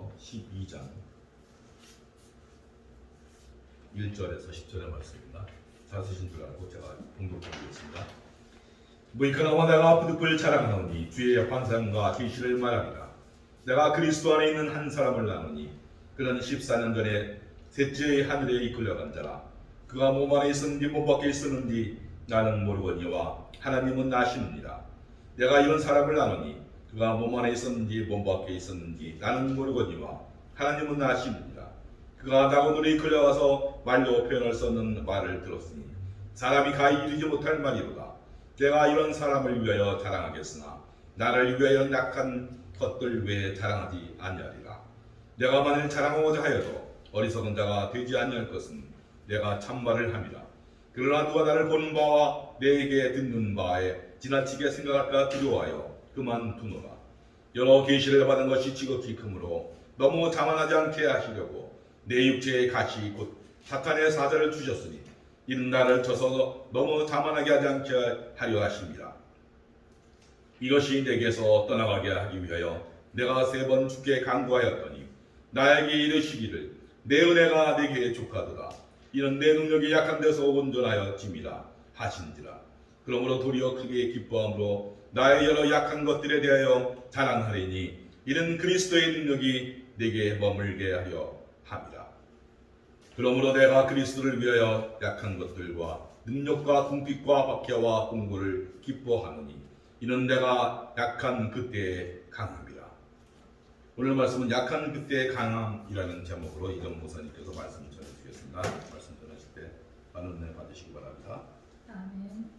고린도전서 12장 1절에서 10절의 말씀입니다. 잘 쓰신 줄 알고 제가 봉독드리겠습니다. 무익하나와 내가 부득불 자랑하노니 주의 환상과 계시를 말하리라. 내가 그리스도 안에 있는 한 사람을 아노니 그는 14년 전에 셋째의 하늘에 이끌려간 자라. 그가 몸 안에 있었는지 몸 밖에 있었는지 나는 모르거니와 하나님은 아시느니라. 내가 이런 사람을 아노니 그가 몸 안에 있었는지 몸 밖에 있었는지 나는 모르거니와 하나님은 아시느니라. 그가 나고도로 이끌려가서 말로 표현할 수 없는 말을 들었으니 사람이 가히 이르지 못할 말이로다. 내가 이런 사람을 위하여 자랑하겠으나 나를 위하여 약한 것들 외에 자랑하지 아니하리라. 내가 만일 자랑하고자 하여도 어리석은 자가 되지 아니할 것은 내가 참말을 함이라. 그러나 누가 나를 보는 바와 내게 듣는 바에 지나치게 생각할까 두려워하여 그만두노라. 여러 계시를 받은 것이 지극히 크므로 너무 자만하지 않게 하시려고 내 육체의 가시 곧 사탄의 사자를 주셨으니 이는 나를 쳐서 너무 자만하게 하지 않게 하려 하심이라. 이것이 내게서 떠나가게 하기 위하여 내가 3번 주께 간구하였더니 나에게 이르시기를 내 은혜가 내게 족하도다. 이는 내 능력이 약한 데서 온전하여 짐이라 하신지라. 그러므로 도리어 크게 기뻐함으로 나의 여러 약한 것들에 대하여 자랑하리니 이는 그리스도의 능력이 내게 머물게 하려 함이라. 그러므로 내가 그리스도를 위하여 약한 것들과 능력과 궁핍과 박해와 공고를 기뻐하노니 이는 내가 약한 그때의 강함이라. 오늘 말씀은 약한 그때의 강함이라는 제목으로 이정 목사님께서 말씀 전해주시겠습니다. 말씀 전하실 때 많은 은혜 받으시기 바랍니다. 아멘.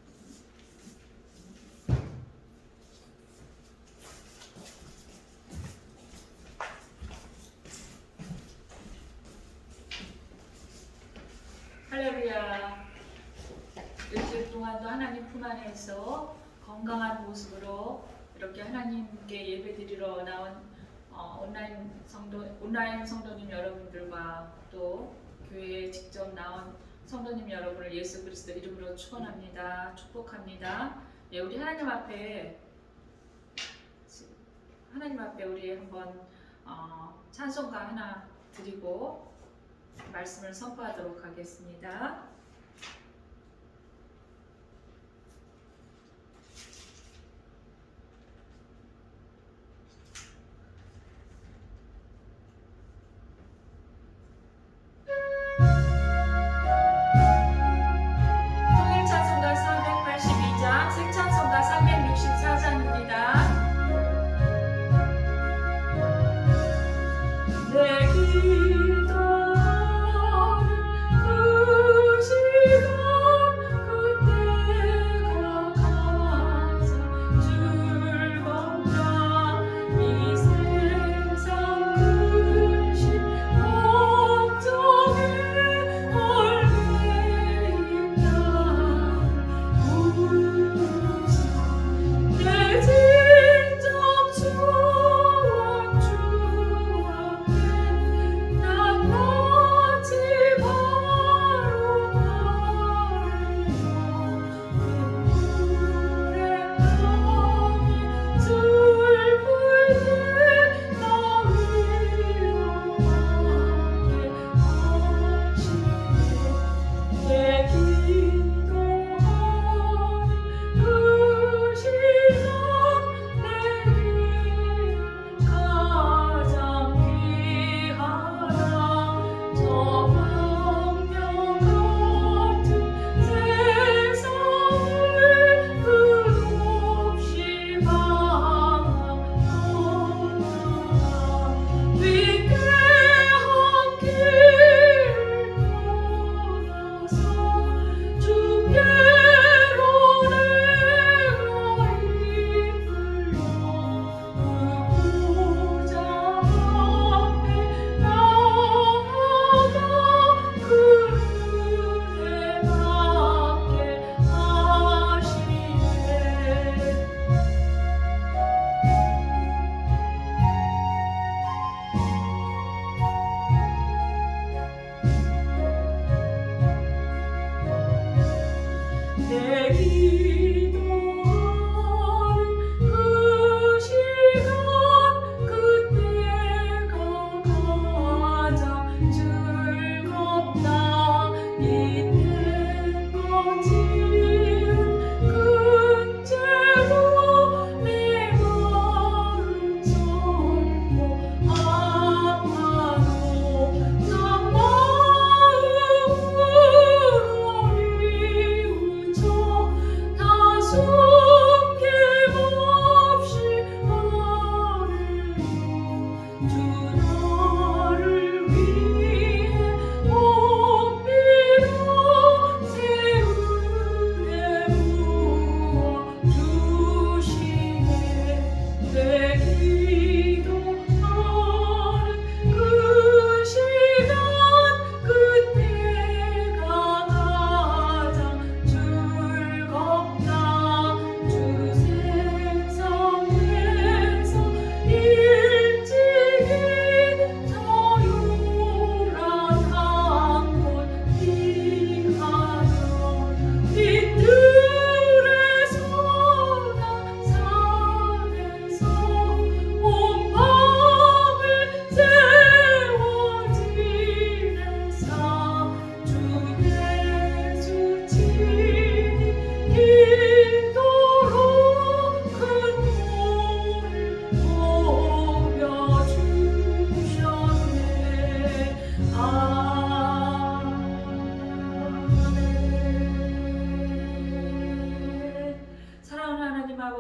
할렐루야. 일주일 동안도 하나님 품 안에서 건강한 모습으로 이렇게 하나님께 예배드리러 나온 온라인 성도님 여러분들과 또 교회에 직접 나온 성도님 여러분을 예수 그리스도 이름으로 축원합니다. 축복합니다. 예, 우리 하나님 앞에 우리 한번 찬송가 하나 드리고 말씀을 선포하도록 하겠습니다. 통일 찬송가 482장, 새 찬송가 364장입니다. 내 기도는 그 시간 그때가 가장 즐겁다. 이 세상 근심 걱정에 얼매인 나를 웃어 내 진정 추억 주 앞에 낱낱이 바로 바르며 눈물의 땀이 슬플 때 나 위로하게 하시네. 내 기도하는 그 시간 내게 가장 귀하다. 저 광명 같은 세상을 끝없이 방황하다가 윗게 한 길을 떠나서 주께로 내가 이끌려 그 보좌 앞에 나아가 그 은혜 받게 하시네. 내 기도하는 그 시간 그때가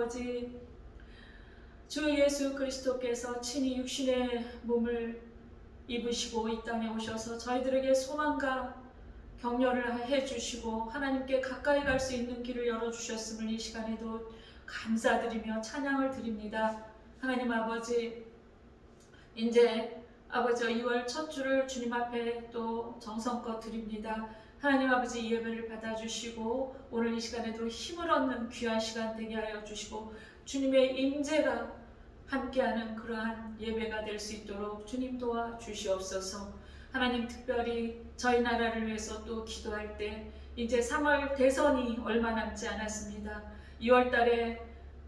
아버지, 주 예수 그리스도께서 친히 육신의 몸을 입으시고 이 땅에 오셔서 저희들에게 소망과 격려를 해주시고 하나님께 가까이 갈 수 있는 길을 열어주셨음을 이 시간에도 감사드리며 찬양을 드립니다. 하나님 아버지, 이제 아버지 2월 첫 주를 주님 앞에 또 정성껏 드립니다. 하나님 아버지, 이 예배를 받아주시고 오늘 이 시간에도 힘을 얻는 귀한 시간 되게 하여 주시고 주님의 임재가 함께하는 그러한 예배가 될 수 있도록 주님 도와주시옵소서. 하나님, 특별히 저희 나라를 위해서 또 기도할 때 이제 3월 대선이 얼마 남지 않았습니다. 2월 달에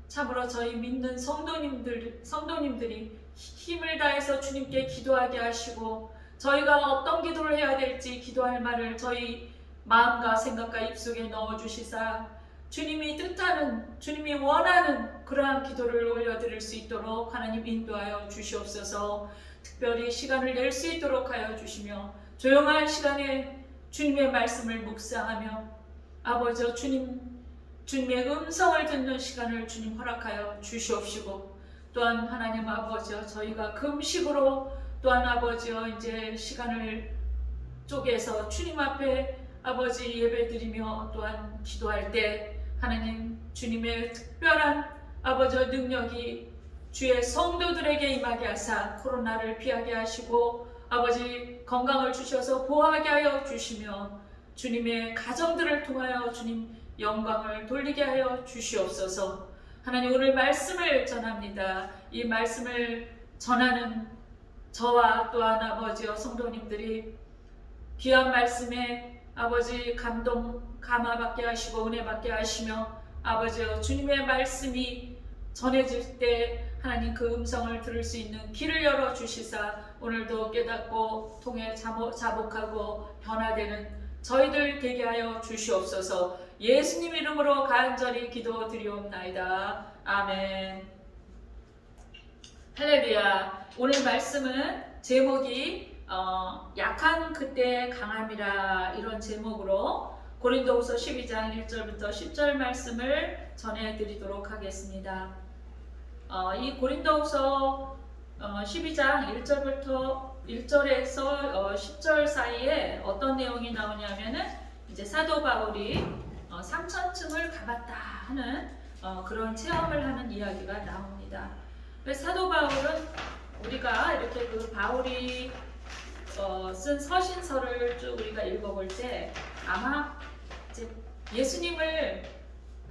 참으로 저희 믿는 성도님들이 힘을 다해서 주님께 기도하게 하시고 저희가 어떤 기도를 해야 될지 기도할 말을 저희 마음과 생각과 입속에 넣어주시사 주님이 뜻하는, 주님이 원하는 그러한 기도를 올려드릴 수 있도록 하나님 인도하여 주시옵소서. 특별히 시간을 낼 수 있도록 하여 주시며 조용한 시간에 주님의 말씀을 묵상하며 아버지 주님의 음성을 듣는 시간을 주님 허락하여 주시옵시고 또한 하나님 아버지, 저희가 금식으로 또한 아버지 이제 시간을 쪼개서 주님 앞에 아버지 예배드리며 또한 기도할 때 하나님 주님의 특별한 아버지 능력이 주의 성도들에게 임하게 하사 코로나를 피하게 하시고 아버지 건강을 주셔서 보호하게 하여 주시며 주님의 가정들을 통하여 주님 영광을 돌리게 하여 주시옵소서. 하나님, 오늘 말씀을 전합니다. 이 말씀을 전하는 저와 또한 아버지와 성도님들이 귀한 말씀에 아버지 감화받게 하시고 은혜 받게 하시며 아버지여 주님의 말씀이 전해질 때 하나님 그 음성을 들을 수 있는 길을 열어주시사 오늘도 깨닫고 통해 자복하고 변화되는 저희들 되게 하여 주시옵소서. 예수님 이름으로 간절히 기도드리옵나이다. 아멘. 할렐루야. 오늘 말씀은 제목이 약한 그때 강함이라 이런 제목으로 고린도후서 12장 1절부터 10절 말씀을 전해드리도록 하겠습니다. 이 고린도후서 12장 1절에서 10절 사이에 어떤 내용이 나오냐면은 이제 사도 바울이 3000층을 가봤다 하는 그런 체험을 하는 이야기가 나옵니다. 사도 바울은 우리가 이렇게 그 바울이 쓴 서신서를 쭉 우리가 읽어볼 때 아마 이제 예수님을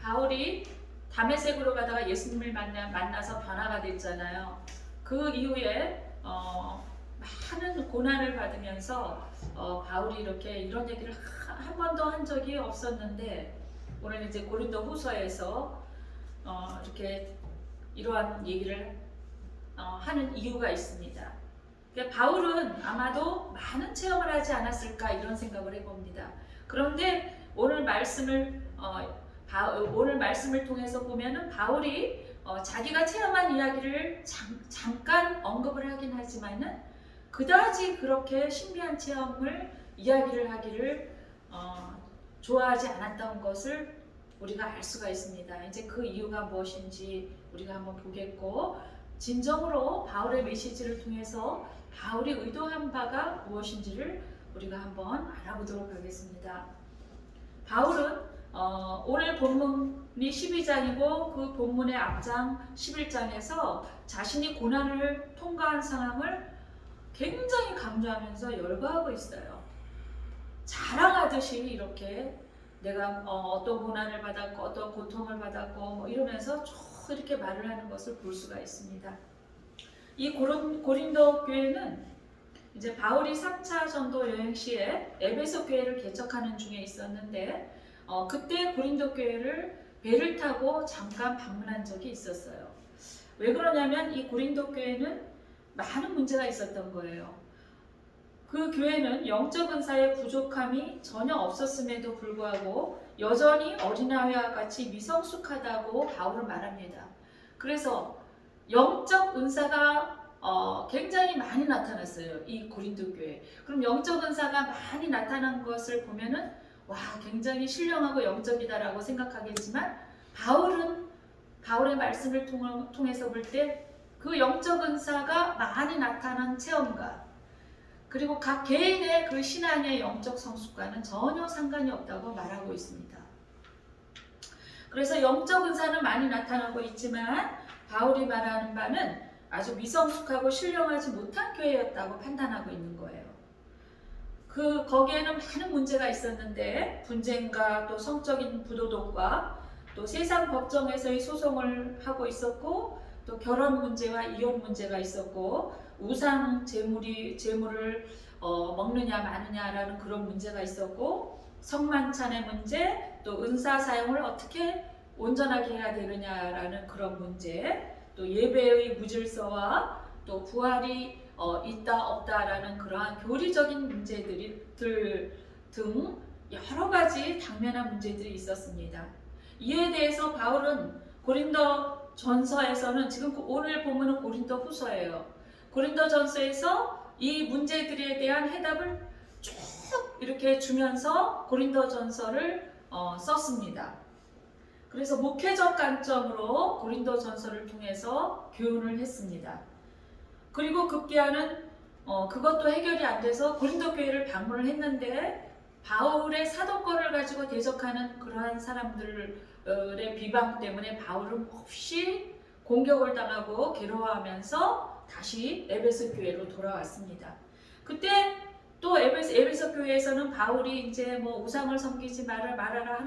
바울이 다메섹으로 가다가 예수님을 만나서 변화가 됐잖아요. 그 이후에 많은 고난을 받으면서 바울이 이렇게 이런 얘기를 한 번도 한 적이 없었는데 오늘 이제 고린도 후서에서 이렇게 이러한 얘기를 하는 이유가 있습니다. 그러니까 바울은 아마도 많은 체험을 하지 않았을까 이런 생각을 해봅니다. 그런데 오늘 말씀을 통해서 보면은 바울이 자기가 체험한 이야기를 잠깐 언급을 하긴 하지만은 그다지 그렇게 신비한 체험을 이야기를 하기를 좋아하지 않았던 것을 우리가 알 수가 있습니다. 이제 그 이유가 무엇인지 우리가 한번 보겠고 진정으로 바울의 메시지를 통해서 바울이 의도한 바가 무엇인지를 우리가 한번 알아보도록 하겠습니다. 바울은 오늘 본문이 12장이고 그 본문의 앞장 11장에서 자신이 고난을 통과한 상황을 굉장히 강조하면서 열거하고 있어요. 자랑하듯이 이렇게 내가 어떤 고난을 받았고 어떤 고통을 받았고 뭐 이러면서 쭉 이렇게 말을 하는 것을 볼 수가 있습니다. 이 고린도 교회는 이제 바울이 3차 전도 여행 시에 에베소 교회를 개척하는 중에 있었는데 그때 고린도 교회를 배를 타고 잠깐 방문한 적이 있었어요. 왜 그러냐면 이 고린도 교회는 많은 문제가 있었던 거예요. 그 교회는 영적 은사의 부족함이 전혀 없었음에도 불구하고 여전히 어린아이와 같이 미성숙하다고 바울은 말합니다. 그래서 영적 은사가 굉장히 많이 나타났어요. 이 고린도 교회. 그럼 영적 은사가 많이 나타난 것을 보면은 와, 굉장히 신령하고 영적이다라고 생각하겠지만 바울은 바울의 말씀을 통해서 볼 때 그 영적 은사가 많이 나타난 체험과 그리고 각 개인의 그 신앙의 영적 성숙과는 전혀 상관이 없다고 말하고 있습니다. 그래서 영적 은사는 많이 나타나고 있지만 바울이 말하는 바는 아주 미성숙하고 신령하지 못한 교회였다고 판단하고 있는 거예요. 거기에는 많은 문제가 있었는데 분쟁과 또 성적인 부도덕과 또 세상 법정에서의 소송을 하고 있었고 또 결혼 문제와 이혼 문제가 있었고 우상 재물을 먹느냐 마느냐라는 그런 문제가 있었고 성만찬의 문제, 또 은사 사용을 어떻게 온전하게 해야 되느냐라는 그런 문제, 또 예배의 무질서와 또 부활이 있다 없다라는 그러한 교리적인 문제들 등 여러 가지 당면한 문제들이 있었습니다. 이에 대해서 바울은 고린도 전서에서는 지금 오늘 보면은 고린도 후서예요. 고린도 전서에서 이 문제들에 대한 해답을 쭉 이렇게 주면서 고린도 전서를 썼습니다. 그래서 목회적 관점으로 고린도 전서를 통해서 교훈을 했습니다. 그리고 급기야는 그것도 해결이 안 돼서 고린도 교회를 방문을 했는데 바울의 사도권을 가지고 대적하는 그러한 사람들의 비방 때문에 바울은 몹시 공격을 당하고 괴로워하면서 다시 에베소 교회로 돌아왔습니다. 그때 또 에베소 교회에서는 바울이 이제 뭐 우상을 섬기지 말아라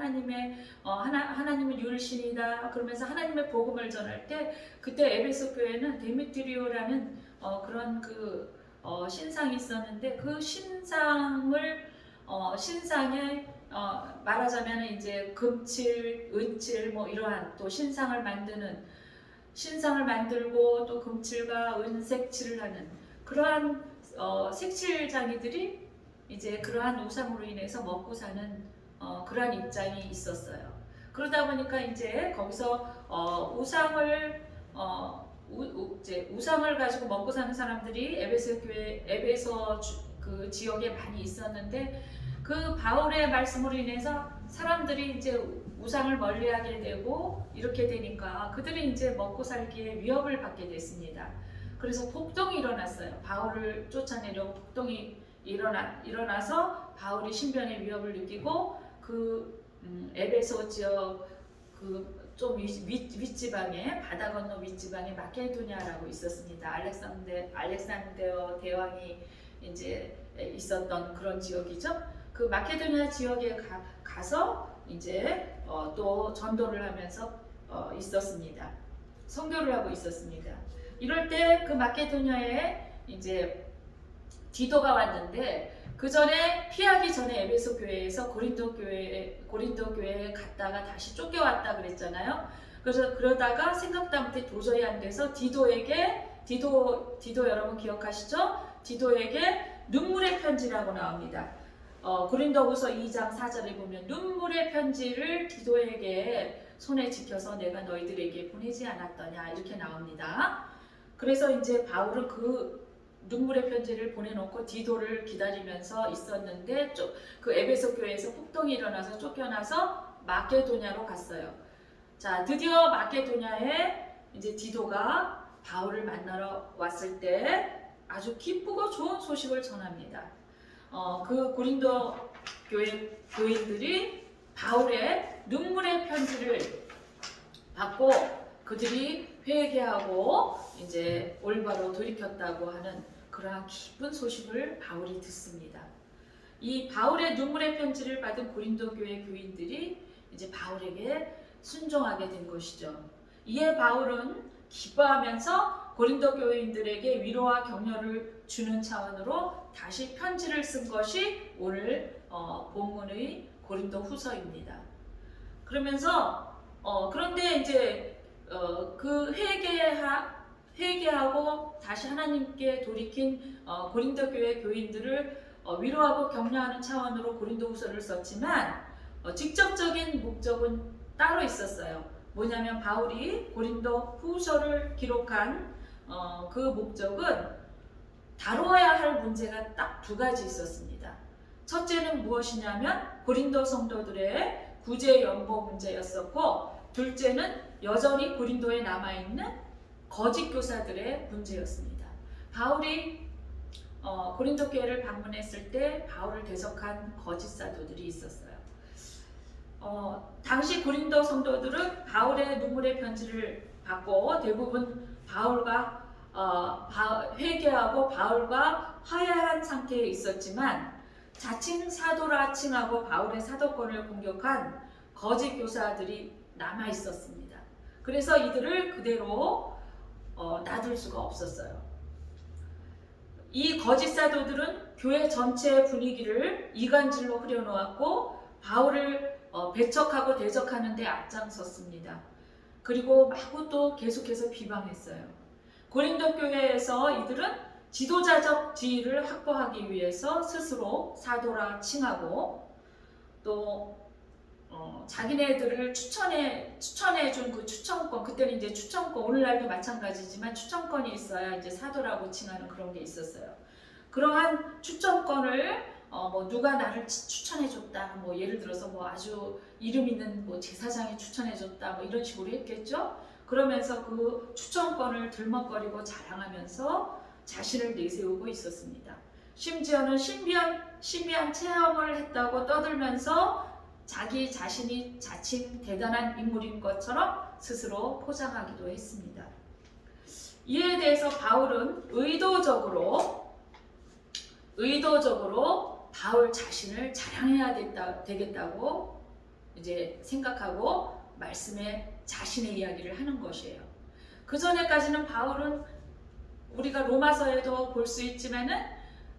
하나님은 유일신이다 그러면서 하나님의 복음을 전할 때 그때 에베소 교회는 데미트리오라는 그런 신상이 있었는데 그 신상에 말하자면 이제 금칠, 은칠 뭐 이러한 또 신상을 만들고 또 금칠과 은색칠을 하는 그러한 색칠장이들이 이제 그러한 우상으로 인해서 먹고 사는 그러한 입장이 있었어요. 그러다 보니까 이제 거기서 우상을 가지고 먹고 사는 사람들이 에베소 그 지역에 많이 있었는데 그 바울의 말씀으로 인해서 사람들이 이제 우상을 멀리하게 되고 이렇게 되니까 그들이 이제 먹고 살기에 위협을 받게 됐습니다. 그래서 폭동이 일어났어요. 바울을 쫓아내려고 폭동이 일어나서 바울이 신변의 위협을 느끼고 에베소 지역 좀 윗지방에 바다 건너 윗지방에 마케도니아라고 있었습니다. 알렉산더 대왕이 이제 있었던 그런 지역이죠. 그 마케도니아 지역에 가서 이제 또 전도를 하면서 있었습니다. 선교를 하고 있었습니다. 이럴 때 그 마케도니아에 이제 디도가 왔는데 그 전에 피하기 전에 에베소 교회에서 고린도 교회에 갔다가 다시 쫓겨왔다 그랬잖아요. 그래서 그러다가 생각도 못해 도저히 안 돼서 디도 여러분 기억하시죠? 디도에게 눈물의 편지라고 나옵니다. 고린도후서 2장 4절에 보면 눈물의 편지를 디도에게 손에 지켜서 내가 너희들에게 보내지 않았더냐 이렇게 나옵니다. 그래서 이제 바울은 그 눈물의 편지를 보내놓고 디도를 기다리면서 있었는데 그 에베소 교회에서 폭동이 일어나서 쫓겨나서 마케도냐로 갔어요. 자, 드디어 마케도냐에 이제 디도가 바울을 만나러 왔을 때 아주 기쁘고 좋은 소식을 전합니다. 그 고린도 교회 교인들이 바울의 눈물의 편지를 받고 그들이 회개하고 이제 올바로 돌이켰다고 하는 그러한 기쁜 소식을 바울이 듣습니다. 이 바울의 눈물의 편지를 받은 고린도 교회 교인들이 이제 바울에게 순종하게 된 것이죠. 이에 바울은 기뻐하면서 고린도 교인들에게 위로와 격려를 주는 차원으로 다시 편지를 쓴 것이 오늘 본문의 고린도 후서입니다. 그러면서 그런데 이제 그 회개하고 다시 하나님께 돌이킨 고린도 교회 교인들을 위로하고 격려하는 차원으로 고린도 후서를 썼지만 직접적인 목적은 따로 있었어요. 뭐냐면 바울이 고린도 후서를 기록한 그 목적은 다루어야 할 문제가 딱 두 가지 있었습니다. 첫째는 무엇이냐면 고린도 성도들의 구제 연보 문제였었고 둘째는 여전히 고린도에 남아있는 거짓 교사들의 문제였습니다. 바울이 고린도 교회를 방문했을 때 바울을 대적한 거짓 사도들이 있었어요. 당시 고린도 성도들은 바울의 눈물의 편지를 받고 대부분 바울과 회개하고 바울과 화해한 상태에 있었지만 자칭 사도라 칭하고 바울의 사도권을 공격한 거짓 교사들이 남아 있었습니다. 그래서 이들을 그대로 놔둘 수가 없었어요. 이 거짓 사도들은 교회 전체의 분위기를 이간질로 흐려놓았고 바울을 배척하고 대적하는 데 앞장섰습니다. 그리고 마구 또 계속해서 비방했어요. 고린도 교회에서 이들은 지도자적 지위를 확보하기 위해서 스스로 사도라 칭하고 또 자기네들을 추천해준 그 추천권, 그때는 이제 추천권, 오늘날도 마찬가지지만 추천권이 있어야 이제 사도라고 칭하는 그런 게 있었어요. 그러한 추천권을 누가 나를 추천해줬다, 예를 들어서 아주 이름 있는 제사장이 추천해줬다, 이런 식으로 했겠죠. 그러면서 그 추천권을 들먹거리고 자랑하면서 자신을 내세우고 있었습니다. 심지어는 신비한 체험을 했다고 떠들면서 자기 자신이 자칭 대단한 인물인 것처럼 스스로 포장하기도 했습니다. 이에 대해서 바울은 의도적으로 바울 자신을 자랑해야 되겠다고 이제 생각하고 말씀에 자신의 이야기를 하는 것이에요. 그 전에까지는 바울은 우리가 로마서에도 볼 수 있지만은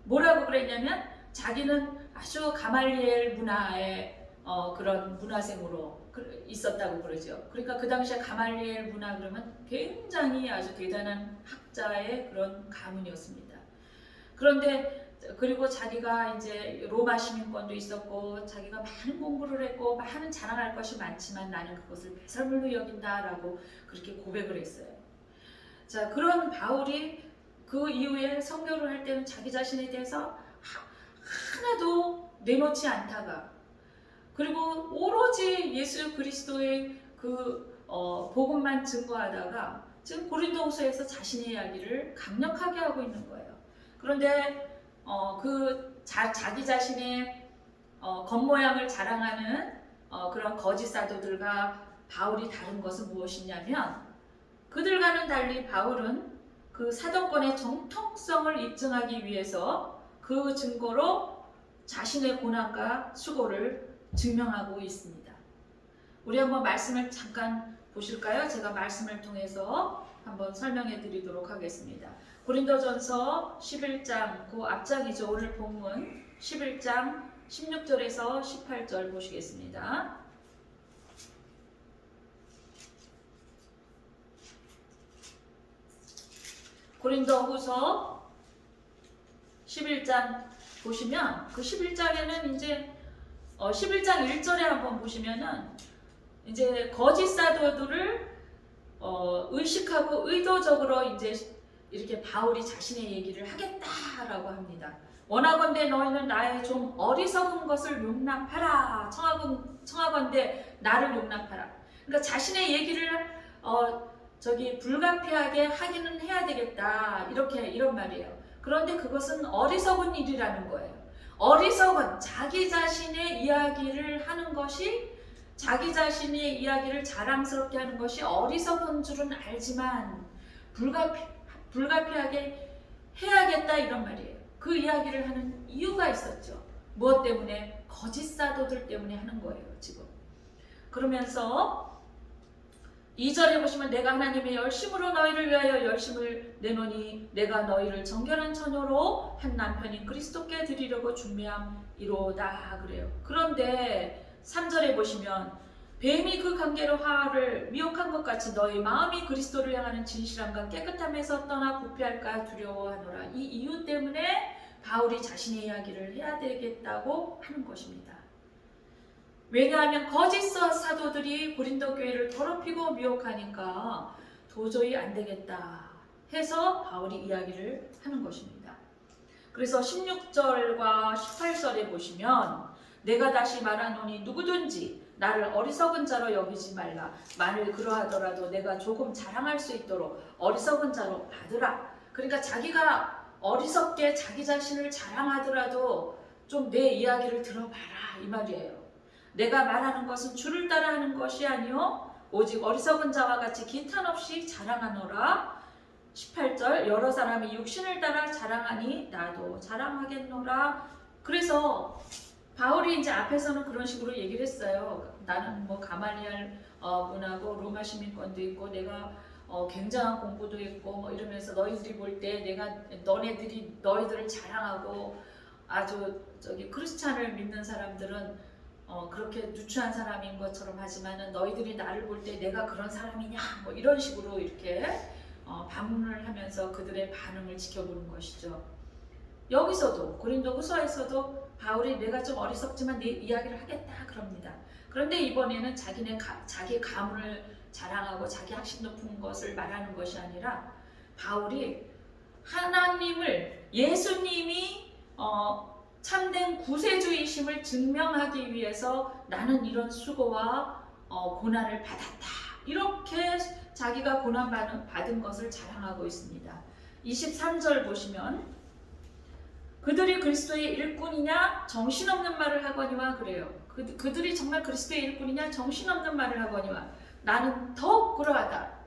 뭐라고 그랬냐면 자기는 아주 가말리엘 문화의 그런 문화생으로 있었다고 그러죠. 그러니까 그 당시에 가말리엘 문화 그러면 굉장히 아주 대단한 학자의 그런 가문이었습니다. 그런데 그리고 자기가 이제 로마 시민권도 있었고 자기가 많은 공부를 했고 많은 자랑할 것이 많지만 나는 그것을 배설물로 여긴다라고 그렇게 고백을 했어요. 자, 그런 바울이 그 이후에 선교를 할 때는 자기 자신에 대해서 하나도 내놓지 않다가 그리고 오로지 예수 그리스도의 그 복음만 증거하다가 지금 고린도후서에서 자신의 이야기를 강력하게 하고 있는 거예요. 그런데 자기 자신의 겉모양을 자랑하는 그런 거짓 사도들과 바울이 다른 것은 무엇이냐면 그들과는 달리 바울은 그 사도권의 정통성을 입증하기 위해서 그 증거로 자신의 고난과 수고를 증명하고 있습니다. 우리 한번 말씀을 잠깐 보실까요? 제가 말씀을 통해서 한번 설명해 드리도록 하겠습니다. 고린도전서 11장 그 앞장이죠. 오늘 본문 11장 16절에서 18절 보시겠습니다. 고린도후서 11장 보시면 그 11장에는 이제 11장 1절에 한번 보시면은 이제 거짓 사도들을 의식하고 의도적으로 이제 이렇게 바울이 자신의 얘기를 하겠다라고 합니다. 원하건대 너희는 나의 좀 어리석은 것을 용납하라. 청하건대 나를 용납하라. 그러니까 자신의 얘기를 불가피하게 하기는 해야 되겠다. 이런 말이에요. 그런데 그것은 어리석은 일이라는 거예요. 어리석은 자기 자신의 이야기를 하는 것이 자기 자신의 이야기를 자랑스럽게 하는 것이 어리석은 줄은 알지만 불가피하게 해야겠다 이런 말이에요. 그 이야기를 하는 이유가 있었죠. 무엇 때문에? 거짓 사도들 때문에 하는 거예요. 지금. 그러면서 2절에 보시면 내가 하나님의 열심으로 너희를 위하여 열심을 내노니 내가 너희를 정결한 처녀로 한 남편인 그리스도께 드리려고 준비함이로다 그래요. 그런데 3절에 보시면 뱀이 그 관계로 하와를 미혹한 것 같이 너희 마음이 그리스도를 향하는 진실함과 깨끗함에서 떠나 부패할까 두려워하노라. 이 이유 때문에 바울이 자신의 이야기를 해야 되겠다고 하는 것입니다. 왜냐하면 거짓 사도들이 고린도 교회를 더럽히고 미혹하니까 도저히 안 되겠다 해서 바울이 이야기를 하는 것입니다. 그래서 16절과 18절에 보시면 내가 다시 말하노니 누구든지 나를 어리석은 자로 여기지 말라. 만일 그러하더라도 내가 조금 자랑할 수 있도록 어리석은 자로 받으라. 그러니까 자기가 어리석게 자기 자신을 자랑하더라도 좀 내 이야기를 들어봐라 이 말이에요. 내가 말하는 것은 주를 따라 하는 것이 아니요 오직 어리석은 자와 같이 기탄 없이 자랑하노라. 18절 여러 사람이 육신을 따라 자랑하니 나도 자랑하겠노라. 그래서 바울이 이제 앞에서는 그런 식으로 얘기를 했어요. 나는 뭐 가말리알 문하고 로마 시민권도 있고 내가 굉장한 공부도 있고 뭐 이러면서 너희들이 볼 때 내가 너희들을 자랑하고 아주 크리스찬을 믿는 사람들은 그렇게 누추한 사람인 것처럼 하지만은 너희들이 나를 볼 때 내가 그런 사람이냐 뭐 이런 식으로 이렇게 반문을 하면서 그들의 반응을 지켜보는 것이죠. 여기서도 고린도후서에서도 바울이 내가 좀 어리석지만 내 이야기를 하겠다 그럽니다. 그런데 이번에는 자기 가문을 자랑하고 자기 학식 높은 것을 말하는 것이 아니라 바울이 하나님을 예수님이 참된 구세주이심을 증명하기 위해서 나는 이런 수고와 고난을 받았다. 이렇게 자기가 고난 받은 것을 자랑하고 있습니다. 23절 보시면 그들이 그리스도의 일꾼이냐 정신없는 말을 하거니와 그래요. 그들이 정말 그리스도의 일꾼이냐 정신없는 말을 하거니와 나는 더욱 그러하다.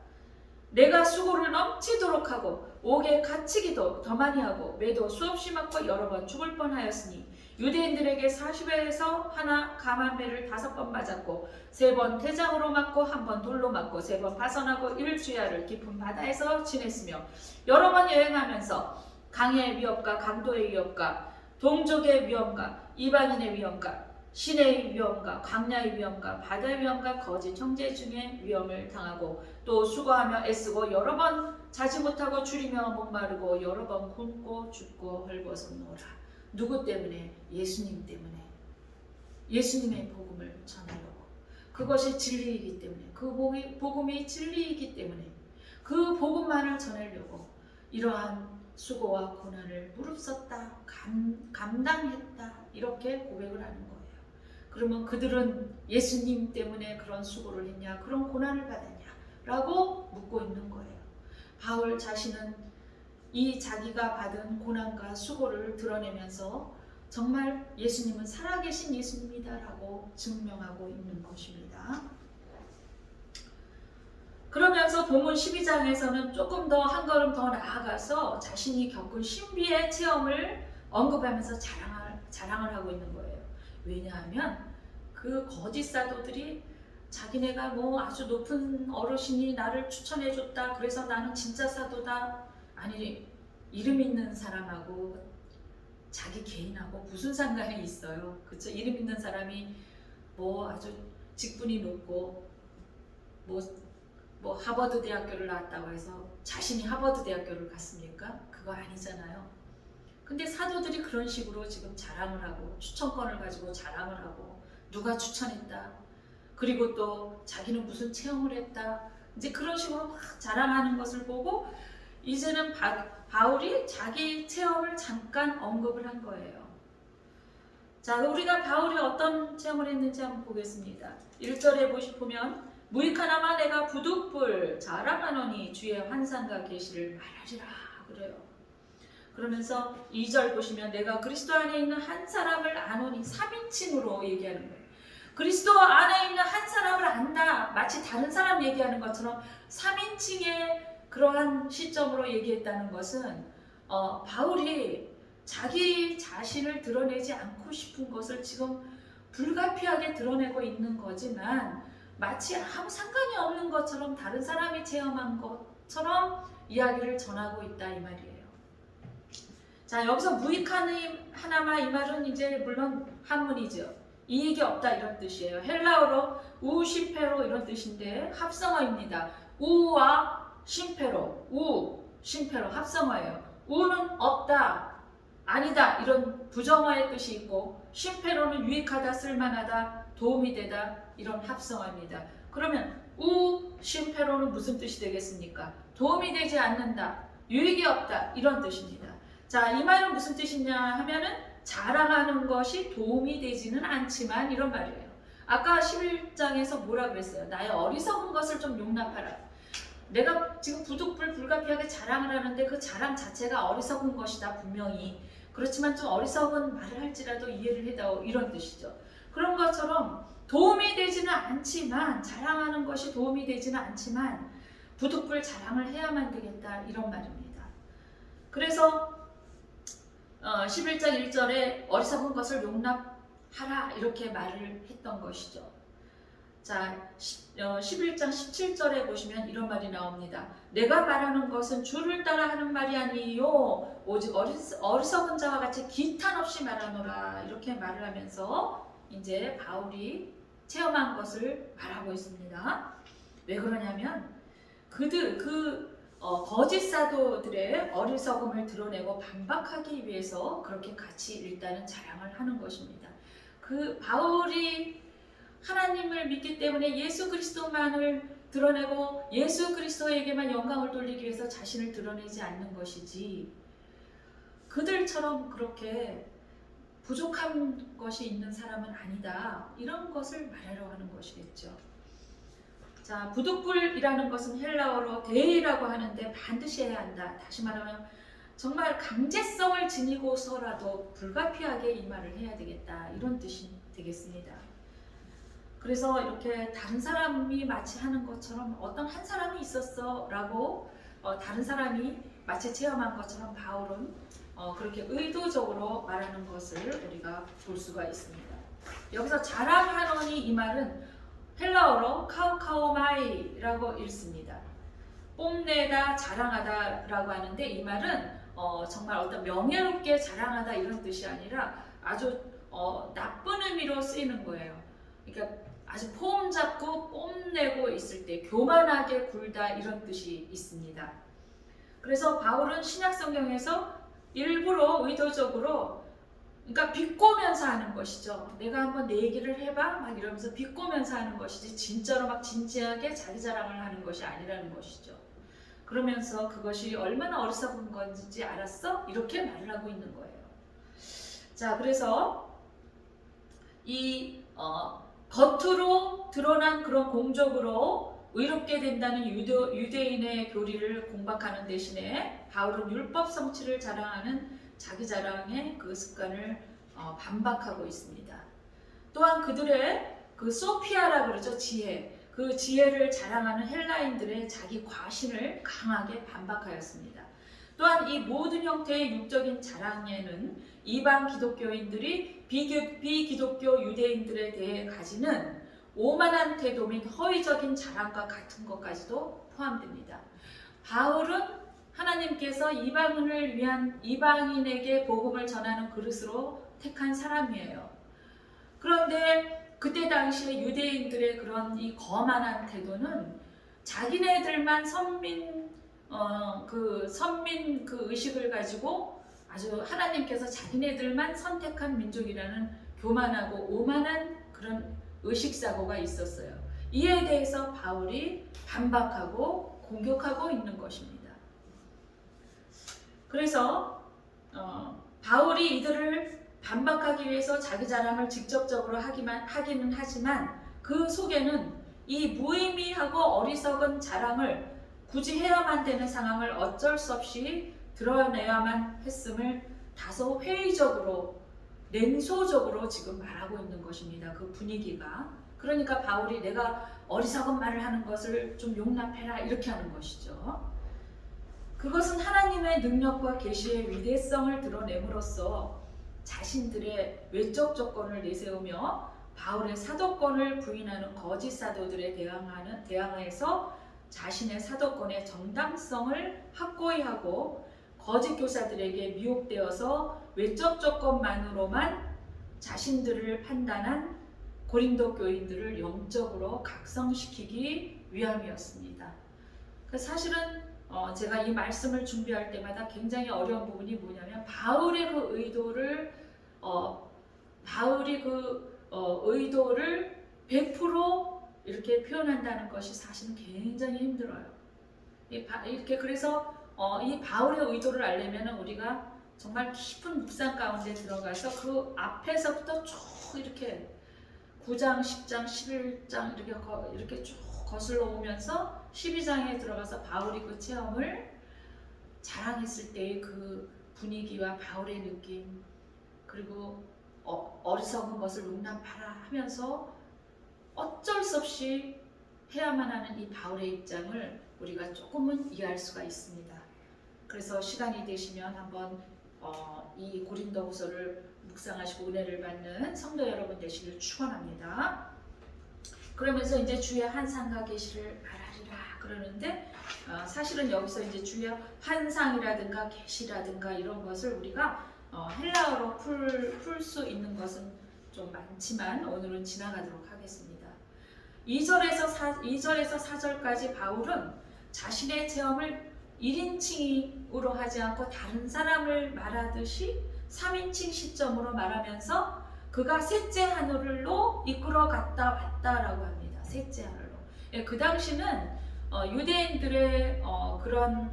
내가 수고를 넘치도록 하고 옥에 갇히기도 더 많이 하고 매도 수없이 맞고 여러 번 죽을 뻔하였으니 유대인들에게 40회에서 하나 감한 배를 5번 맞았고 3번 태장으로 맞고 1번 돌로 맞고 3번 파선하고 1주야를 깊은 바다에서 지냈으며 여러 번 여행하면서 강의 위협과 강도의 위협과 동족의 위험과 이방인의 위험과 시내의 위험과 광야의 위험과 바다의 위험과 거짓 형제 중에 위험을 당하고 또 수고하며 애쓰고 여러 번 자지 못하고 줄이며 목마르고 여러 번 굶고 죽고 헐벗었노라. 누구 때문에? 예수님 때문에. 예수님의 복음을 전하려고. 그것이 진리이기 때문에 그 복음이 진리이기 때문에 그 복음만을 전하려고 이러한 수고와 고난을 무릅썼다. 감당했다. 이렇게 고백을 하는 거예요. 그러면 그들은 예수님 때문에 그런 수고를 했냐? 그런 고난을 받았냐? 라고 묻고 있는 거예요. 바울 자신은 이 자기가 받은 고난과 수고를 드러내면서 정말 예수님은 살아계신 예수님이다 라고 증명하고 있는 것입니다. 그러면서 본문 12장에서는 조금 더 한 걸음 더 나아가서 자신이 겪은 신비의 체험을 언급하면서 자랑을 하고 있는 거예요. 왜냐하면 그 거짓 사도들이 자기네가 뭐 아주 높은 어르신이 나를 추천해줬다. 그래서 나는 진짜 사도다. 아니 이름 있는 사람하고 자기 개인하고 무슨 상관이 있어요. 그쵸? 이름 있는 사람이 뭐 아주 직분이 높고 뭐 하버드 대학교를 나왔다고 해서 자신이 하버드 대학교를 갔습니까? 그거 아니잖아요. 근데 사도들이 그런 식으로 지금 자랑을 하고 추천권을 가지고 자랑을 하고 누가 추천했다. 그리고 또 자기는 무슨 체험을 했다. 이제 그런 식으로 막 자랑하는 것을 보고 이제는 바울이 자기 체험을 잠깐 언급을 한 거예요. 자, 우리가 바울이 어떤 체험을 했는지 한번 보겠습니다. 1절에 보면 무익하나마 내가 부득불 자랑하노니 주의 환상과 계시를 말하리라 그래요. 그러면서 2절 보시면 내가 그리스도 안에 있는 한 사람을 아노니 3인칭으로 얘기하는 거예요. 그리스도 안에 있는 한 사람을 안다. 마치 다른 사람 얘기하는 것처럼 3인칭의 그러한 시점으로 얘기했다는 것은 바울이 자기 자신을 드러내지 않고 싶은 것을 지금 불가피하게 드러내고 있는 거지만 마치 아무 상관이 없는 것처럼 다른 사람이 체험한 것처럼 이야기를 전하고 있다 이 말이에요. 자, 여기서 무익하나마 이 말은 이제 물론 한문이죠. 이익이 없다 이런 뜻이에요. 헬라어로 우심페로 이런 뜻인데 합성어입니다. 우와 심페로, 심페로 합성어예요. 우는 없다, 아니다 이런 부정어의 뜻이 있고 심페로는 유익하다, 쓸만하다, 도움이 되다 이런 합성어입니다. 그러면 심페로는 무슨 뜻이 되겠습니까? 도움이 되지 않는다, 유익이 없다 이런 뜻입니다. 자, 이 말은 무슨 뜻이냐 하면은 자랑하는 것이 도움이 되지는 않지만 이런 말이에요. 아까 11장에서 뭐라 그랬어요? 나의 어리석은 것을 좀 용납하라. 내가 지금 부득불 불가피하게 자랑을 하는데 그 자랑 자체가 어리석은 것이다 분명히. 그렇지만 좀 어리석은 말을 할지라도 이해를 해다오, 이런 뜻이죠. 그런 것처럼 도움이 되지는 않지만, 자랑하는 것이 도움이 되지는 않지만 부득불 자랑을 해야만 되겠다, 이런 말입니다. 그래서 11장 1절에 어리석은 것을 용납하라 이렇게 말을 했던 것이죠. 자, 11장 17절에 보시면 이런 말이 나옵니다. 내가 말하는 것은 주를 따라 하는 말이 아니요 오직 어리석은 자와 같이 기탄 없이 말하노라, 이렇게 말을 하면서 이제 바울이 체험한 것을 말하고 있습니다. 왜 그러냐면 거짓 사도들의 어리석음을 드러내고 반박하기 위해서 그렇게 같이 일단은 자랑을 하는 것입니다. 그 바울이 하나님을 믿기 때문에 예수 그리스도만을 드러내고 예수 그리스도에게만 영광을 돌리기 위해서 자신을 드러내지 않는 것이지, 그들처럼 그렇게 부족한 것이 있는 사람은 아니다, 이런 것을 말하려 하는 것이겠죠. 자, 부득불이라는 것은 헬라어로 데이라고 하는데 반드시 해야 한다. 다시 말하면 정말 강제성을 지니고서라도 불가피하게 이 말을 해야 되겠다, 이런 뜻이 되겠습니다. 그래서 이렇게 다른 사람이 마치 하는 것처럼 어떤 한 사람이 있었어 라고 다른 사람이 마치 체험한 것처럼 바울은 그렇게 의도적으로 말하는 것을 우리가 볼 수가 있습니다. 여기서 자랑하노니, 이 말은 헬라어로 카우카오마이라고 읽습니다. 뽐내다, 자랑하다 라고 하는데, 이 말은 정말 어떤 명예롭게 자랑하다 이런 뜻이 아니라 아주 나쁜 의미로 쓰이는 거예요. 그러니까 아주 폼 잡고 뽐내고 있을 때 교만하게 굴다, 이런 뜻이 있습니다. 그래서 바울은 신약 성경에서 일부러 의도적으로, 그러니까 비꼬면서 하는 것이죠. 내가 한번 내 얘기를 해봐 막 이러면서 비꼬면서 하는 것이지 진짜로 막 진지하게 자기 자랑을 하는 것이 아니라는 것이죠. 그러면서 그것이 얼마나 어리석은 건지 알았어? 이렇게 말을 하고 있는 거예요. 자, 그래서 이 겉으로 드러난 그런 공적으로 의롭게 된다는 유대인의 교리를 공박하는 대신에 바울은 율법 성취를 자랑하는 자기 자랑의 그 습관을 반박하고 있습니다. 또한 그들의 그 소피아라 그러죠, 지혜. 그 지혜를 자랑하는 헬라인들의 자기 과신을 강하게 반박하였습니다. 또한 이 모든 형태의 육적인 자랑에는 이방 기독교인들이 비기독교 유대인들에 대해 가지는 오만한 태도 및 허위적인 자랑과 같은 것까지도 포함됩니다. 바울은 하나님께서 이방인을 위한 이방인에게 복음을 전하는 그릇으로 택한 사람이에요. 그런데 그때 당시에 유대인들의 그런 이 거만한 태도는 자기네들만 선민 그 의식을 가지고 아주 하나님께서 자기네들만 선택한 민족이라는 교만하고 오만한 그런 의식사고가 있었어요. 이에 대해서 바울이 반박하고 공격하고 있는 것입니다. 그래서 바울이 이들을 반박하기 위해서 자기 자랑을 직접적으로 하기는 하지만 그 속에는 이 무의미하고 어리석은 자랑을 굳이 해야만 되는 상황을 어쩔 수 없이 드러내야만 했음을 다소 회의적으로, 냉소적으로 지금 말하고 있는 것입니다. 그 분위기가. 그러니까 바울이 내가 어리석은 말을 하는 것을 좀 용납해라, 이렇게 하는 것이죠. 그것은 하나님의 능력과 계시의 위대성을 드러냄으로써 자신들의 외적 조건을 내세우며 바울의 사도권을 부인하는 거짓 사도들에 대항해서 자신의 사도권의 정당성을 확고히 하고 거짓 교사들에게 미혹되어서 외적 조건만으로만 자신들을 판단한 고린도 교인들을 영적으로 각성시키기 위함이었습니다. 사실은 제가 이 말씀을 준비할 때마다 굉장히 어려운 부분이 뭐냐면 바울의 그 의도를 100% 이렇게 표현한다는 것이 사실은 굉장히 힘들어요. 이렇게 그래서 이 바울의 의도를 알려면 우리가 정말 깊은 묵상 가운데 들어가서 그 앞에서부터 쭉 이렇게 9장, 10장, 11장 이렇게 쭉 거슬러 오면서 12장에 들어가서 바울이 그 체험을 자랑했을 때의 그 분위기와 바울의 느낌, 그리고 어리석은 것을 용납하라 하면서 어쩔 수 없이 해야만 하는 이 바울의 입장을 우리가 조금은 이해할 수가 있습니다. 그래서 시간이 되시면 한번 이 고린도후서를 묵상하시고 은혜를 받는 성도 여러분 되시길 축원합니다. 그러면서 이제 주의 환상과 계시를 말하리라 그러는데 사실은 여기서 이제 주의 환상이라든가 계시라든가 이런 것을 우리가 헬라어로 풀 수 있는 것은 좀 많지만 오늘은 지나가도록 하겠습니다. 2절에서 4절까지 바울은 자신의 체험을 1인칭으로 하지 않고 다른 사람을 말하듯이 3인칭 시점으로 말하면서 그가 셋째 하늘로 이끌어 갔다 왔다라고 합니다. 셋째 하늘로. 예, 그 당시는 유대인들의 그런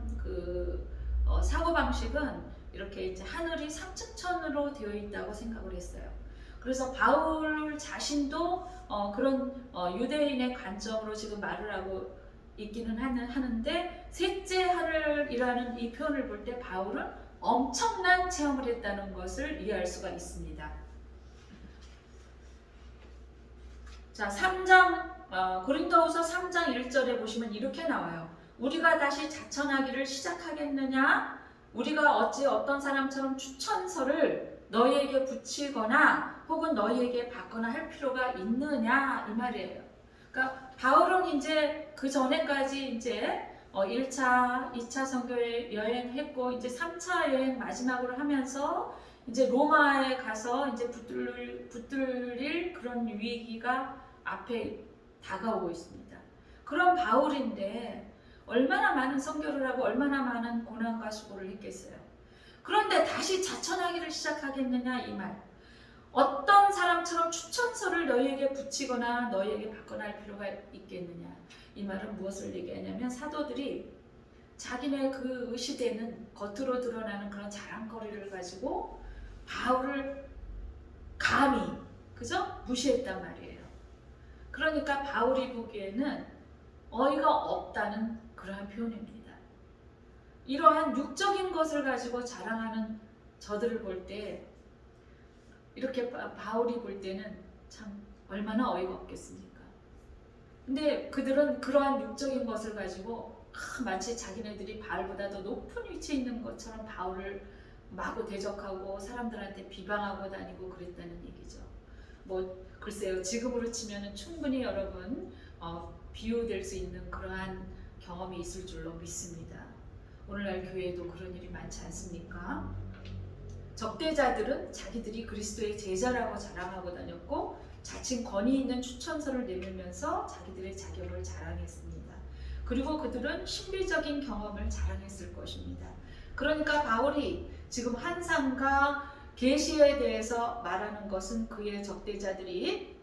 사고 방식은 이렇게 이제 하늘이 삼층천으로 되어 있다고 생각을 했어요. 그래서 바울 자신도 그런 유대인의 관점으로 지금 말을 하고 있기는 하는데 셋째 하늘이라는 이 표현을 볼 때 바울은 엄청난 체험을 했다는 것을 이해할 수가 있습니다. 자, 3장 고린도후서 3장 1절에 보시면 이렇게 나와요. 우리가 다시 자천하기를 시작하겠느냐? 우리가 어찌 어떤 사람처럼 추천서를 너희에게 붙이거나 혹은 너희에게 받거나 할 필요가 있느냐 이 말이에요. 그러니까 바울은 이제 그 전에까지 이제 1차, 2차 선교 여행했고 이제 3차 여행 마지막으로 하면서 이제 로마에 가서 이제 붙들릴 그런 위기가 앞에 다가오고 있습니다. 그런 바울인데 얼마나 많은 선교를 하고 얼마나 많은 고난과 수고를 했겠어요. 그런데 다시 자천하기를 시작하겠느냐 이 말. 어떤 사람처럼 추천서를 너희에게 붙이거나 너희에게 받거나 할 필요가 있겠느냐. 이 말은 무엇을 얘기하냐면 사도들이 자기네 그 시대는 겉으로 드러나는 그런 자랑거리를 가지고 바울을 감히 그죠? 무시했단 말이에요. 그러니까 바울이 보기에는 어이가 없다는 그러한 표현입니다. 이러한 육적인 것을 가지고 자랑하는 저들을 볼 때 이렇게 바울이 볼 때는 참 얼마나 어이가 없겠습니까? 근데 그들은 그러한 육적인 것을 가지고 마치 자기네들이 바울보다 더 높은 위치에 있는 것처럼 바울을 마구 대적하고 사람들한테 비방하고 다니고 그랬다는 얘기죠. 뭐 글쎄요, 지금으로 치면은 충분히 여러분 비유될 수 있는 그러한 경험이 있을 줄로 믿습니다. 오늘날 교회에도 그런 일이 많지 않습니까? 적대자들은 자기들이 그리스도의 제자라고 자랑하고 다녔고 자칭 권위 있는 추천서를 내밀면서 자기들의 자격을 자랑했습니다. 그리고 그들은 신비적인 경험을 자랑했을 것입니다. 그러니까 바울이 지금 환상과 계시에 대해서 말하는 것은 그의 적대자들이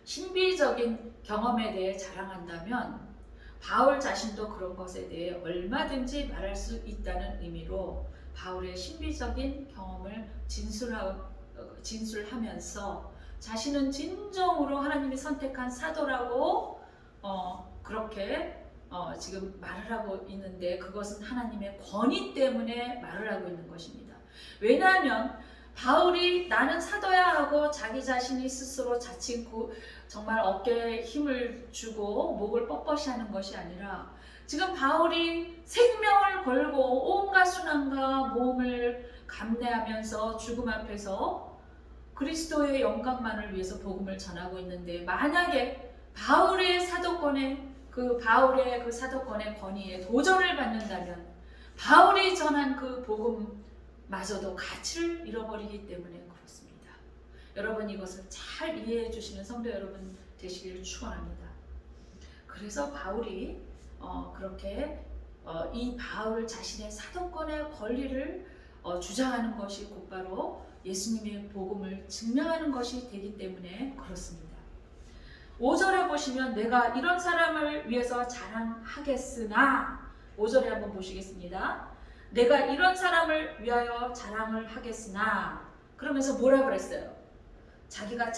신비적인 경험에 대해 자랑한다면 바울 자신도 그런 것에 대해 얼마든지 말할 수 있다는 의미로 바울의 신비적인 경험을 진술하면서 자신은 진정으로 하나님이 선택한 사도라고 그렇게 지금 말을 하고 있는데 그것은 하나님의 권위 때문에 말을 하고 있는 것입니다. 왜냐하면 바울이 나는 사도야 하고 자기 자신이 스스로 자칭 정말 어깨에 힘을 주고 목을 뻣뻣이 하는 것이 아니라 지금 바울이 생명을 걸고 온갖 순환과 모험을 감내하면서 죽음 앞에서 그리스도의 영광만을 위해서 복음을 전하고 있는데 만약에 바울의 사도권의 그 사도권의 권위에 도전을 받는다면 바울이 전한 그 복음마저도 가치를 잃어버리기 때문에 그렇습니다. 여러분 이것을 잘 이해해 주시는 성도 여러분 되시기를 축원합니다. 그래서 바울이 그렇게 이 바울 자신의 사도권의 권리를 주장하는 것이 곧바로 예수님의 복음을 증명하는 것이 되기 때문에 그렇습니다. 5절에 보시면 내가 이런 사람을 위해서 자랑하겠으나 5절에 한번 보시겠습니다. 내가 이런 사람을 위하여 자랑을 하겠으나 그러면서 뭐라 그랬어요? 자기가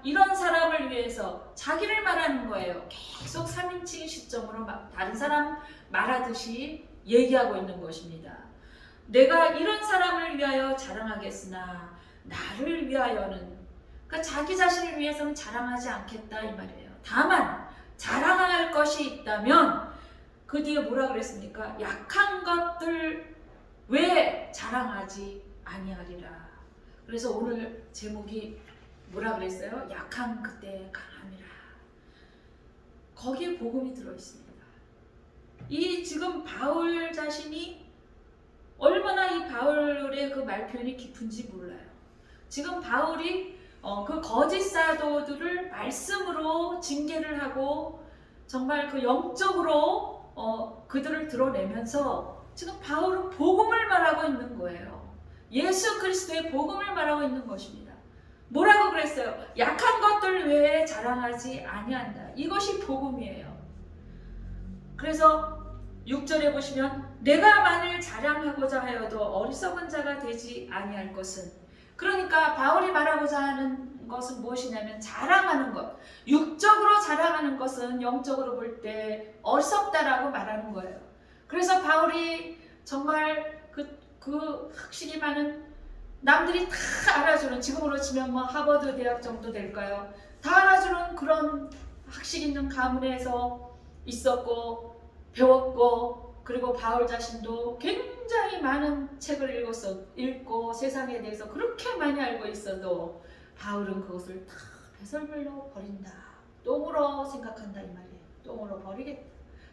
이런 사람을 위해서 자기를 말하는 거예요. 계속 3인칭 시점으로 다른 사람 말하듯이 얘기하고 있는 것입니다. 내가 이런 사람을 위하여 자랑하겠으나 나를 위하여는, 그러니까 자기 자신을 위해서는 자랑하지 않겠다 이 말이에요. 다만 자랑할 것이 있다면 그 뒤에 뭐라 그랬습니까? 약한 것들 왜 자랑하지 아니하리라. 그래서 오늘 제목이 뭐라 그랬어요? 약한 그때 강함이라. 거기에 복음이 들어있습니다. 이 지금 바울 자신이 얼마나 이 바울의 그 말 표현이 깊은지 몰라요. 지금 바울이 그 거짓 사도들을 말씀으로 징계를 하고 정말 그 영적으로 그들을 드러내면서 지금 바울은 복음을 말하고 있는 거예요. 예수 그리스도의 복음을 말하고 있는 것입니다. 뭐라고 그랬어요? 약한 것들 외에 자랑하지 아니한다. 이것이 복음이에요. 그래서 6절에 보시면 내가 만일 자랑하고자 하여도 어리석은 자가 되지 아니할 것은, 그러니까 바울이 말하고자 하는 것은 무엇이냐면 자랑하는 것, 육적으로 자랑하는 것은 영적으로 볼 때 어리석다라고 말하는 거예요. 그래서 바울이 정말 그 학식이 많은, 남들이 다 알아주는, 지금으로 치면 뭐 하버드 대학 정도 될까요? 다 알아주는 그런 학식 있는 가문에서 있었고 배웠고, 그리고 바울 자신도 굉장히 많은 책을 읽고 세상에 대해서 그렇게 많이 알고 있어도 바울은 그것을 다 배설물로 버린다. 똥으로 생각한다 이 말이에요. 똥으로 버리겠다.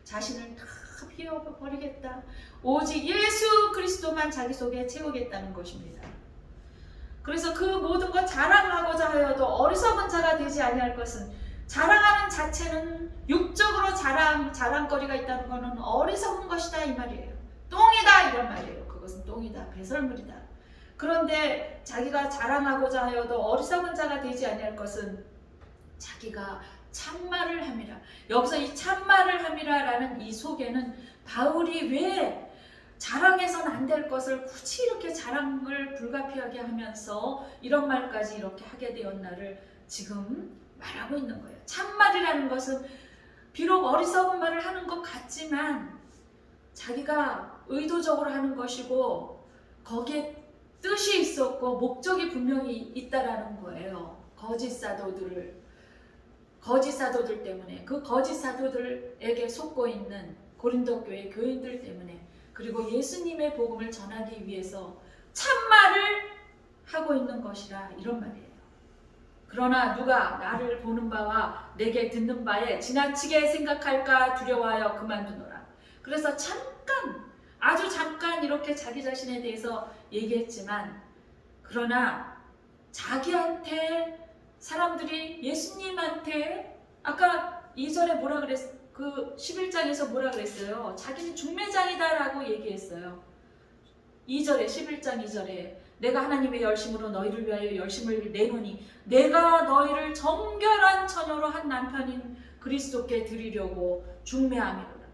자신을 다 비워버리겠다. 오직 예수 그리스도만 자기 속에 채우겠다는 것입니다. 그래서 그 모든 것 자랑하고자 하여도 어리석은 자가 되지 아니할 것은, 자랑하는 자체는 육적으로 자랑거리가 있다는 것은 어리석은 것이다 이 말이에요. 똥이다 이런 말이에요. 그것은 똥이다, 배설물이다. 그런데 자기가 자랑하고자 하여도 어리석은 자가 되지 아니할 것은 자기가 참말을 함이라. 여기서 이 참말을 함이라라는 이 속에는 바울이 왜 자랑해서는 안 될 것을 굳이 이렇게 자랑을 불가피하게 하면서 이런 말까지 이렇게 하게 되었나를 지금 말하고 있는 거예요. 참말이라는 것은 비록 어리석은 말을 하는 것 같지만 자기가 의도적으로 하는 것이고 거기에 뜻이 있었고 목적이 분명히 있다라는 거예요. 거짓 사도들 때문에, 그 거짓 사도들에게 속고 있는 고린도 교회 교인들 때문에, 그리고 예수님의 복음을 전하기 위해서 참말을 하고 있는 것이라 이런 말이에요. 그러나 누가 나를 보는 바와 내게 듣는 바에 지나치게 생각할까 두려워하여 그만두노라. 그래서 아주 잠깐 이렇게 자기 자신에 대해서 얘기했지만, 그러나 자기한테 사람들이 예수님한테 아까 2절에 뭐라 그랬어요? 그 11장에서 뭐라 그랬어요? 자기는 중매장이다라고 얘기했어요. 2절에 11장 2절에 내가 하나님의 열심으로 너희를 위하여 열심을 내노니 내가 너희를 정결한 처녀로 한 남편인 그리스도께 드리려고 중매함이로다.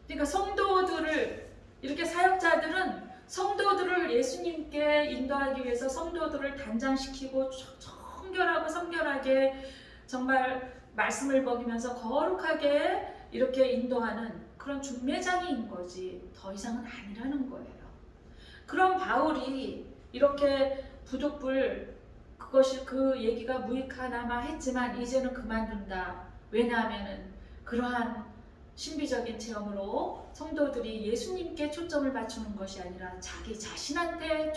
그러니까 성도들을, 이렇게 사역자들은 성도들을 예수님께 인도하기 위해서 성도들을 단장시키고 정결하고 성결하게 정말 말씀을 먹이면서 거룩하게 이렇게 인도하는 그런 중매장인 거지 더 이상은 아니라는 거예요. 그럼 바울이 이렇게 부득불 그 얘기가 무익하나마 했지만 이제는 그만둔다. 왜냐하면은 그러한 신비적인 체험으로 성도들이 예수님께 초점을 맞추는 것이 아니라 자기 자신한테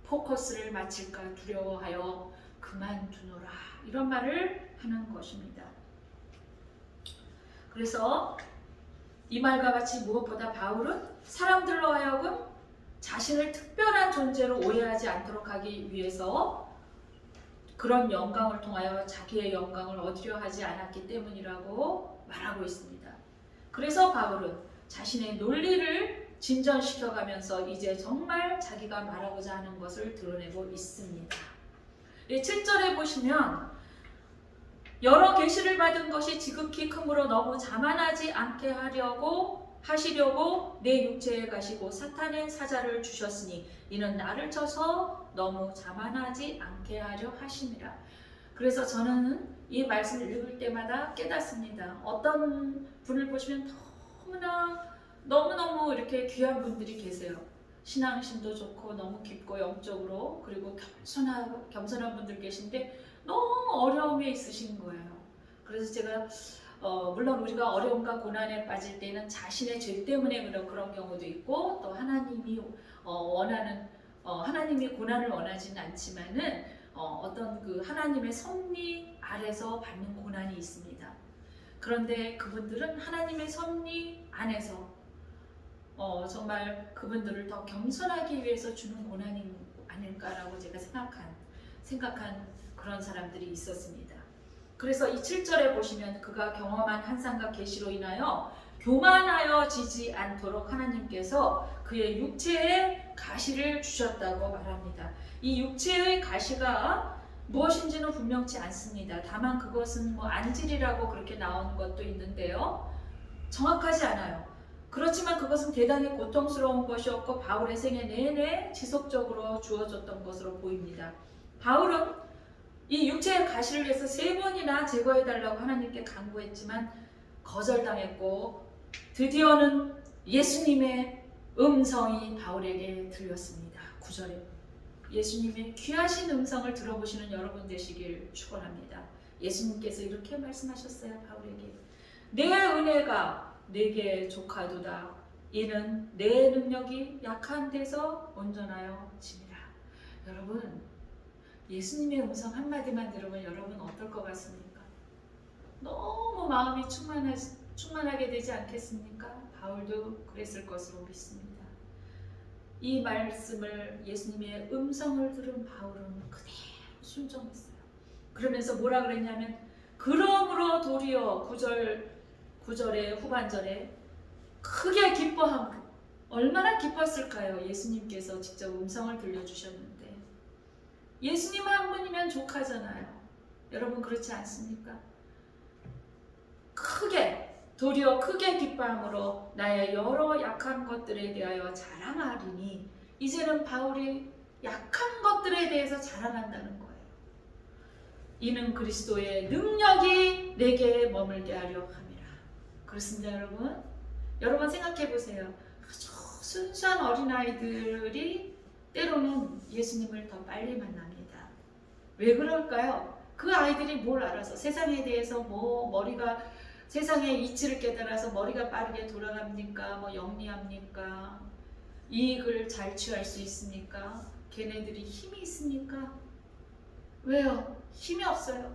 포커스를 맞출까 두려워하여 그만두노라. 이런 말을 하는 것입니다. 그래서 이 말과 같이 무엇보다 바울은 사람들로 하여금 자신을 특별한 존재로 오해하지 않도록 하기 위해서 그런 영광을 통하여 자기의 영광을 얻으려 하지 않았기 때문이라고 말하고 있습니다. 그래서 바울은 자신의 논리를 진전시켜가면서 이제 정말 자기가 말하고자 하는 것을 드러내고 있습니다. 7절에 보시면 여러 계시를 받은 것이 지극히 크므로 너무 자만하지 않게 하려고 하시려고 내 육체에 가시고 사탄의 사자를 주셨으니 이는 나를 쳐서 너무 자만하지 않게 하려 하심이라. 그래서 저는 이 말씀을 읽을 때마다 깨닫습니다. 어떤 분을 보시면 너무너무 이렇게 귀한 분들이 계세요. 신앙심도 좋고 너무 깊고 영적으로, 그리고 겸손한 분들 계신데 너무 어려움에 있으신 거예요. 그래서 제가 물론 우리가 어려움과 고난에 빠질 때는 자신의 죄 때문에 그런 경우도 있고, 또 하나님이 하나님이 고난을 원하지는 않지만은 어떤 그 하나님의 섭리 아래서 받는 고난이 있습니다. 그런데 그분들은 하나님의 섭리 안에서 정말 그분들을 더 겸손하기 위해서 주는 고난이 아닐까라고 제가 생각한 그런 사람들이 있었습니다. 그래서 이 7절에 보시면 그가 경험한 환상과 계시로 인하여 교만하여지지 않도록 하나님께서 그의 육체에 가시를 주셨다고 말합니다. 이 육체의 가시가 무엇인지는 분명치 않습니다. 다만 그것은 안질이라고 그렇게 나오는 것도 있는데요. 정확하지 않아요. 그렇지만 그것은 대단히 고통스러운 것이었고 바울의 생애 내내 지속적으로 주어졌던 것으로 보입니다. 바울은 이 육체의 가시를 위해서 3번이나 제거해달라고 하나님께 간구했지만 거절당했고, 드디어는 예수님의 음성이 바울에게 들렸습니다. 9절에 예수님의 귀하신 음성을 들어보시는 여러분 되시길 축원합니다. 예수님께서 이렇게 말씀하셨어요. 바울에게 내 은혜가 내게 족하도다. 이는 내 능력이 약한 데서 온전하여 짐이라. 여러분, 예수님의 음성 한마디만 들으면 여러분 어떨 것 같습니까? 너무 마음이 충만하게 되지 않겠습니까? 바울도 그랬을 것으로 믿습니다. 이 말씀을, 예수님의 음성을 들은 바울은 그대로 순종했어요. 그러면서 뭐라 그랬냐면, 그러므로 도리어 9절의 후반절에 크게 기뻐함. 얼마나 기뻤을까요? 예수님께서 직접 음성을 들려주셨는데. 예수님 한 분이면 족하잖아요. 여러분 그렇지 않습니까? 도리어 크게 기뻐함으로 나의 여러 약한 것들에 대하여 자랑하리니, 이제는 바울이 약한 것들에 대해서 자랑한다는 거예요. 이는 그리스도의 능력이 내게 머물게 하려 함이라. 그렇습니다. 여러분 생각해 보세요. 아주 순수한 어린아이들이 때로는 예수님을 더 빨리 만납니다. 왜 그럴까요? 그 아이들이 뭘 알아서 세상에 대해서 세상의 이치를 깨달아서 머리가 빠르게 돌아갑니까? 영리합니까? 이익을 잘 취할 수 있습니까? 걔네들이 힘이 있습니까? 왜요? 힘이 없어요.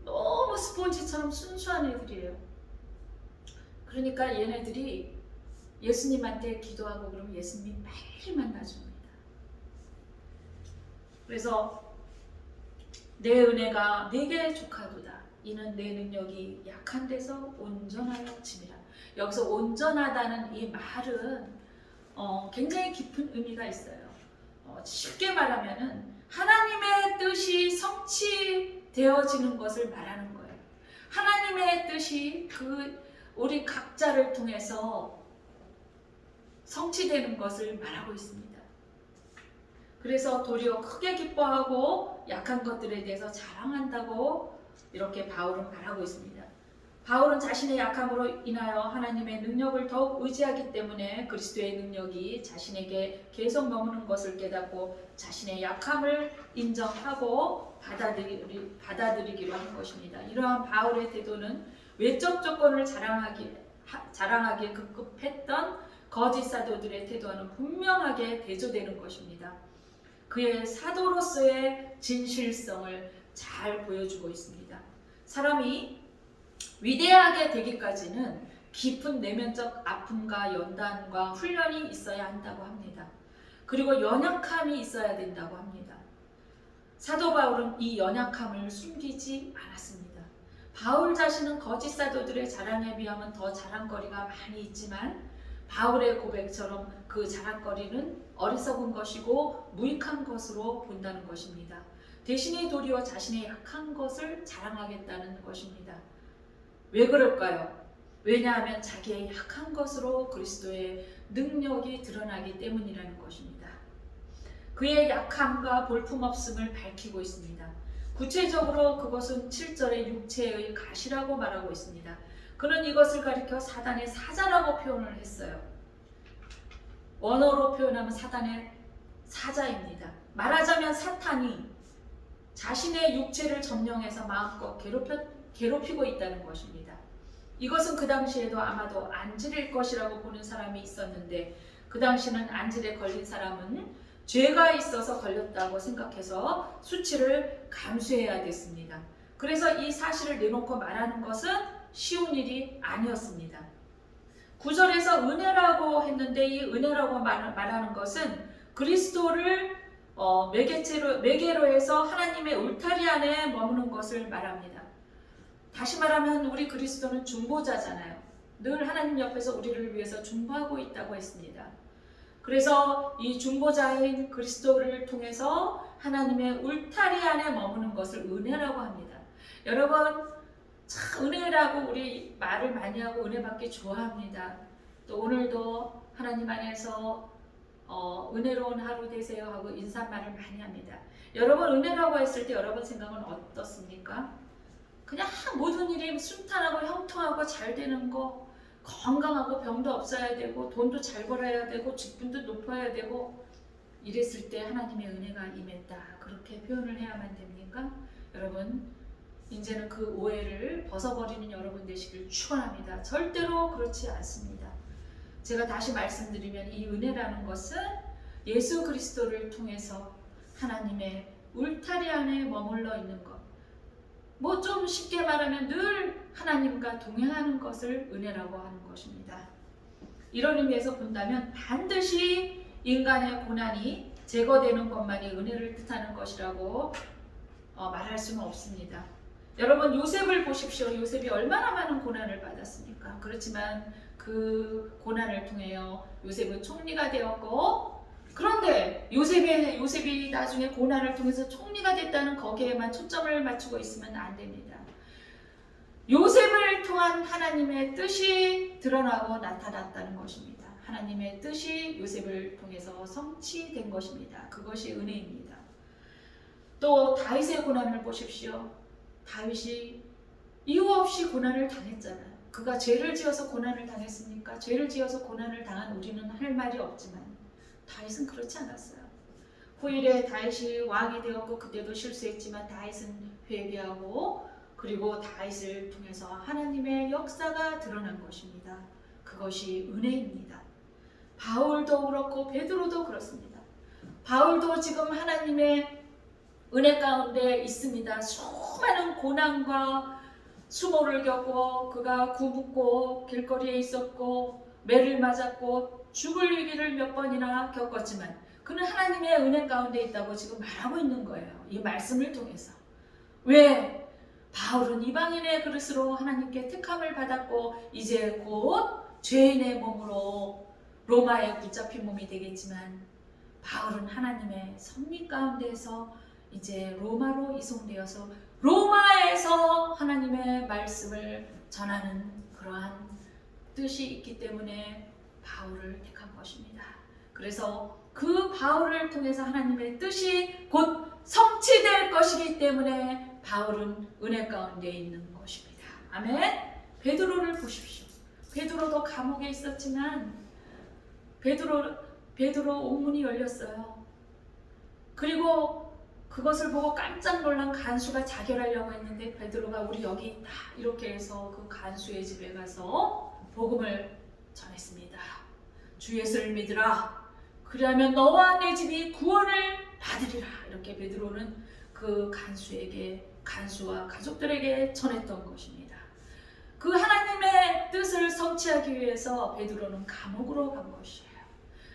너무 스폰지처럼 순수한 애들이에요. 그러니까 얘네들이 예수님한테 기도하고 그러면 예수님이 빨리 만나줍니다. 그래서 내 은혜가 내게 족하도다. 이는 내 능력이 약한 데서 온전하여 짐이라. 여기서 온전하다는 이 말은 굉장히 깊은 의미가 있어요. 쉽게 말하면은 하나님의 뜻이 성취되어지는 것을 말하는 거예요. 하나님의 뜻이 우리 각자를 통해서 성취되는 것을 말하고 있습니다. 그래서 도리어 크게 기뻐하고 약한 것들에 대해서 자랑한다고 이렇게 바울은 말하고 있습니다. 바울은 자신의 약함으로 인하여 하나님의 능력을 더욱 의지하기 때문에 그리스도의 능력이 자신에게 계속 머무는 것을 깨닫고 자신의 약함을 인정하고 받아들이기로 한 것입니다. 이러한 바울의 태도는 외적 조건을 자랑하기에 급급했던 거짓 사도들의 태도와는 분명하게 대조되는 것입니다. 그의 사도로서의 진실성을 잘 보여주고 있습니다. 사람이 위대하게 되기까지는 깊은 내면적 아픔과 연단과 훈련이 있어야 한다고 합니다. 그리고 연약함이 있어야 된다고 합니다. 사도 바울은 이 연약함을 숨기지 않았습니다. 바울 자신은 거짓 사도들의 자랑에 비하면 더 자랑거리가 많이 있지만 바울의 고백처럼 그 자랑거리는 어리석은 것이고 무익한 것으로 본다는 것입니다. 대신에 도리어 자신의 약한 것을 자랑하겠다는 것입니다. 왜 그럴까요? 왜냐하면 자기의 약한 것으로 그리스도의 능력이 드러나기 때문이라는 것입니다. 그의 약함과 볼품없음을 밝히고 있습니다. 구체적으로 그것은 7절의 육체의 가시라고 말하고 있습니다. 그는 이것을 가리켜 사단의 사자라고 표현을 했어요. 원어로 표현하면 사단의 사자입니다. 말하자면 사탄이 자신의 육체를 점령해서 마음껏 괴롭히고 있다는 것입니다. 이것은 그 당시에도 아마도 안질일 것이라고 보는 사람이 있었는데, 그 당시는 안질에 걸린 사람은 죄가 있어서 걸렸다고 생각해서 수치를 감수해야 됐습니다. 그래서 이 사실을 내놓고 말하는 것은 쉬운 일이 아니었습니다. 9절에서 은혜라고 했는데, 이 은혜라고 말하는 것은 그리스도를 매개로 해서 하나님의 울타리 안에 머무는 것을 말합니다. 다시 말하면 우리 그리스도는 중보자잖아요. 늘 하나님 옆에서 우리를 위해서 중보하고 있다고 했습니다. 그래서 이 중보자인 그리스도를 통해서 하나님의 울타리 안에 머무는 것을 은혜라고 합니다. 여러분, 참 은혜라고 우리 말을 많이 하고 은혜 받기 좋아합니다. 또 오늘도 하나님 안에서 은혜로운 하루 되세요 하고 인사말을 많이 합니다. 여러분, 은혜라고 했을 때 여러분 생각은 어떻습니까? 그냥 모든 일이 순탄하고 형통하고 잘 되는 거, 건강하고 병도 없어야 되고 돈도 잘 벌어야 되고 직분도 높아야 되고, 이랬을 때 하나님의 은혜가 임했다, 그렇게 표현을 해야만 됩니까? 여러분, 이제는 그 오해를 벗어버리는 여러분 되시길 축원합니다. 절대로 그렇지 않습니다. 제가 다시 말씀드리면 이 은혜라는 것은 예수 그리스도를 통해서 하나님의 울타리 안에 머물러 있는 것, 뭐 좀 쉽게 말하면 늘 하나님과 동행하는 것을 은혜라고 하는 것입니다. 이런 의미에서 본다면 반드시 인간의 고난이 제거되는 것만이 은혜를 뜻하는 것이라고 말할 수는 없습니다. 여러분, 요셉을 보십시오. 요셉이 얼마나 많은 고난을 받았습니까? 그렇지만 그 고난을 통해 요셉은 총리가 되었고, 그런데 요셉이 나중에 고난을 통해서 총리가 됐다는 거기에만 초점을 맞추고 있으면 안 됩니다. 요셉을 통한 하나님의 뜻이 드러나고 나타났다는 것입니다. 하나님의 뜻이 요셉을 통해서 성취된 것입니다. 그것이 은혜입니다. 또 다윗의 고난을 보십시오. 다윗이 이유 없이 고난을 당했잖아요. 그가 죄를 지어서 고난을 당했습니까? 죄를 지어서 고난을 당한 우리는 할 말이 없지만 다윗은 그렇지 않았어요. 후일에 다윗이 왕이 되었고 그때도 실수했지만 다윗은 회개하고, 그리고 다윗을 통해서 하나님의 역사가 드러난 것입니다. 그것이 은혜입니다. 바울도 그렇고 베드로도 그렇습니다. 바울도 지금 하나님의 은혜 가운데 있습니다. 수많은 고난과 수모를 겪고, 그가 굶고 길거리에 있었고 매를 맞았고 죽을 위기를 몇 번이나 겪었지만 그는 하나님의 은혜 가운데 있다고 지금 말하고 있는 거예요. 이 말씀을 통해서. 왜? 바울은 이방인의 그릇으로 하나님께 택함을 받았고 이제 곧 죄인의 몸으로 로마에 붙잡힌 몸이 되겠지만, 바울은 하나님의 섭리 가운데에서 이제 로마로 이송되어서 로마에서 하나님의 말씀을 전하는 그러한 뜻이 있기 때문에 바울을 택한 것입니다. 그래서 그 바울을 통해서 하나님의 뜻이 곧 성취될 것이기 때문에 바울은 은혜 가운데 있는 것입니다. 아멘. 베드로를 보십시오. 베드로도 감옥에 있었지만 베드로 옥문이 열렸어요. 그리고 그것을 보고 깜짝 놀란 간수가 자결하려고 했는데 베드로가 우리 여기 있다 이렇게 해서 그 간수의 집에 가서 복음을 전했습니다. 주 예수를 믿으라. 그리하면 너와 내 집이 구원을 받으리라. 이렇게 베드로는 그 간수와 가족들에게 전했던 것입니다. 그 하나님의 뜻을 성취하기 위해서 베드로는 감옥으로 간 것이에요.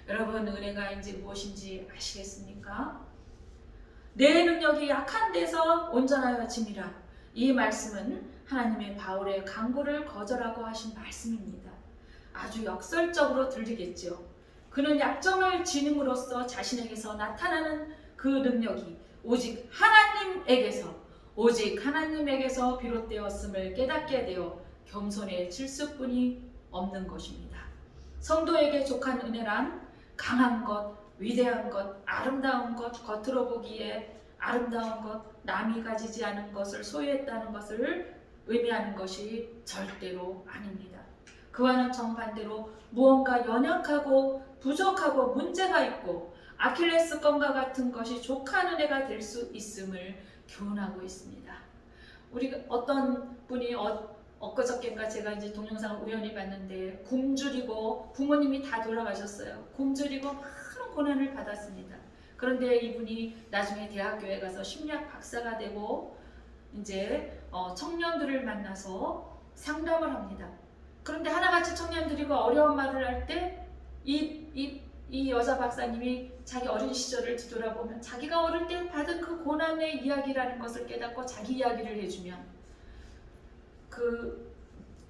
여러분, 은혜가 이제 무엇인지 아시겠습니까? 내 능력이 약한 데서 온전하여 짐이라. 이 말씀은 하나님의 바울의 간구를 거절하고 하신 말씀입니다. 아주 역설적으로 들리겠지요. 그는 약점을 지님으로써 자신에게서 나타나는 그 능력이 오직 하나님에게서 비롯되었음을 깨닫게 되어 겸손해질 수뿐이 없는 것입니다. 성도에게 족한 은혜란 강한 것, 위대한 것, 아름다운 것, 겉으로 보기에 아름다운 것, 남이 가지지 않은 것을 소유했다는 것을 의미하는 것이 절대로 아닙니다. 그와는 정반대로 무언가 연약하고 부족하고 문제가 있고 아킬레스건과 같은 것이 족한 은혜가 될 수 있음을 교훈하고 있습니다. 우리 어떤 분이 엊그저께인가 제가 이제 동영상을 우연히 봤는데 굶주리고 부모님이 다 돌아가셨어요. 굶주리고 많은 고난을 받았습니다. 그런데 이분이 나중에 대학교에 가서 심리학 박사가 되고 이제 청년들을 만나서 상담을 합니다. 그런데 하나같이 청년들이고 어려운 말을 할 때 이 여자 박사님이 자기 어린 시절을 뒤돌아보면 자기가 어릴 때 받은 그 고난의 이야기라는 것을 깨닫고 자기 이야기를 해주면 그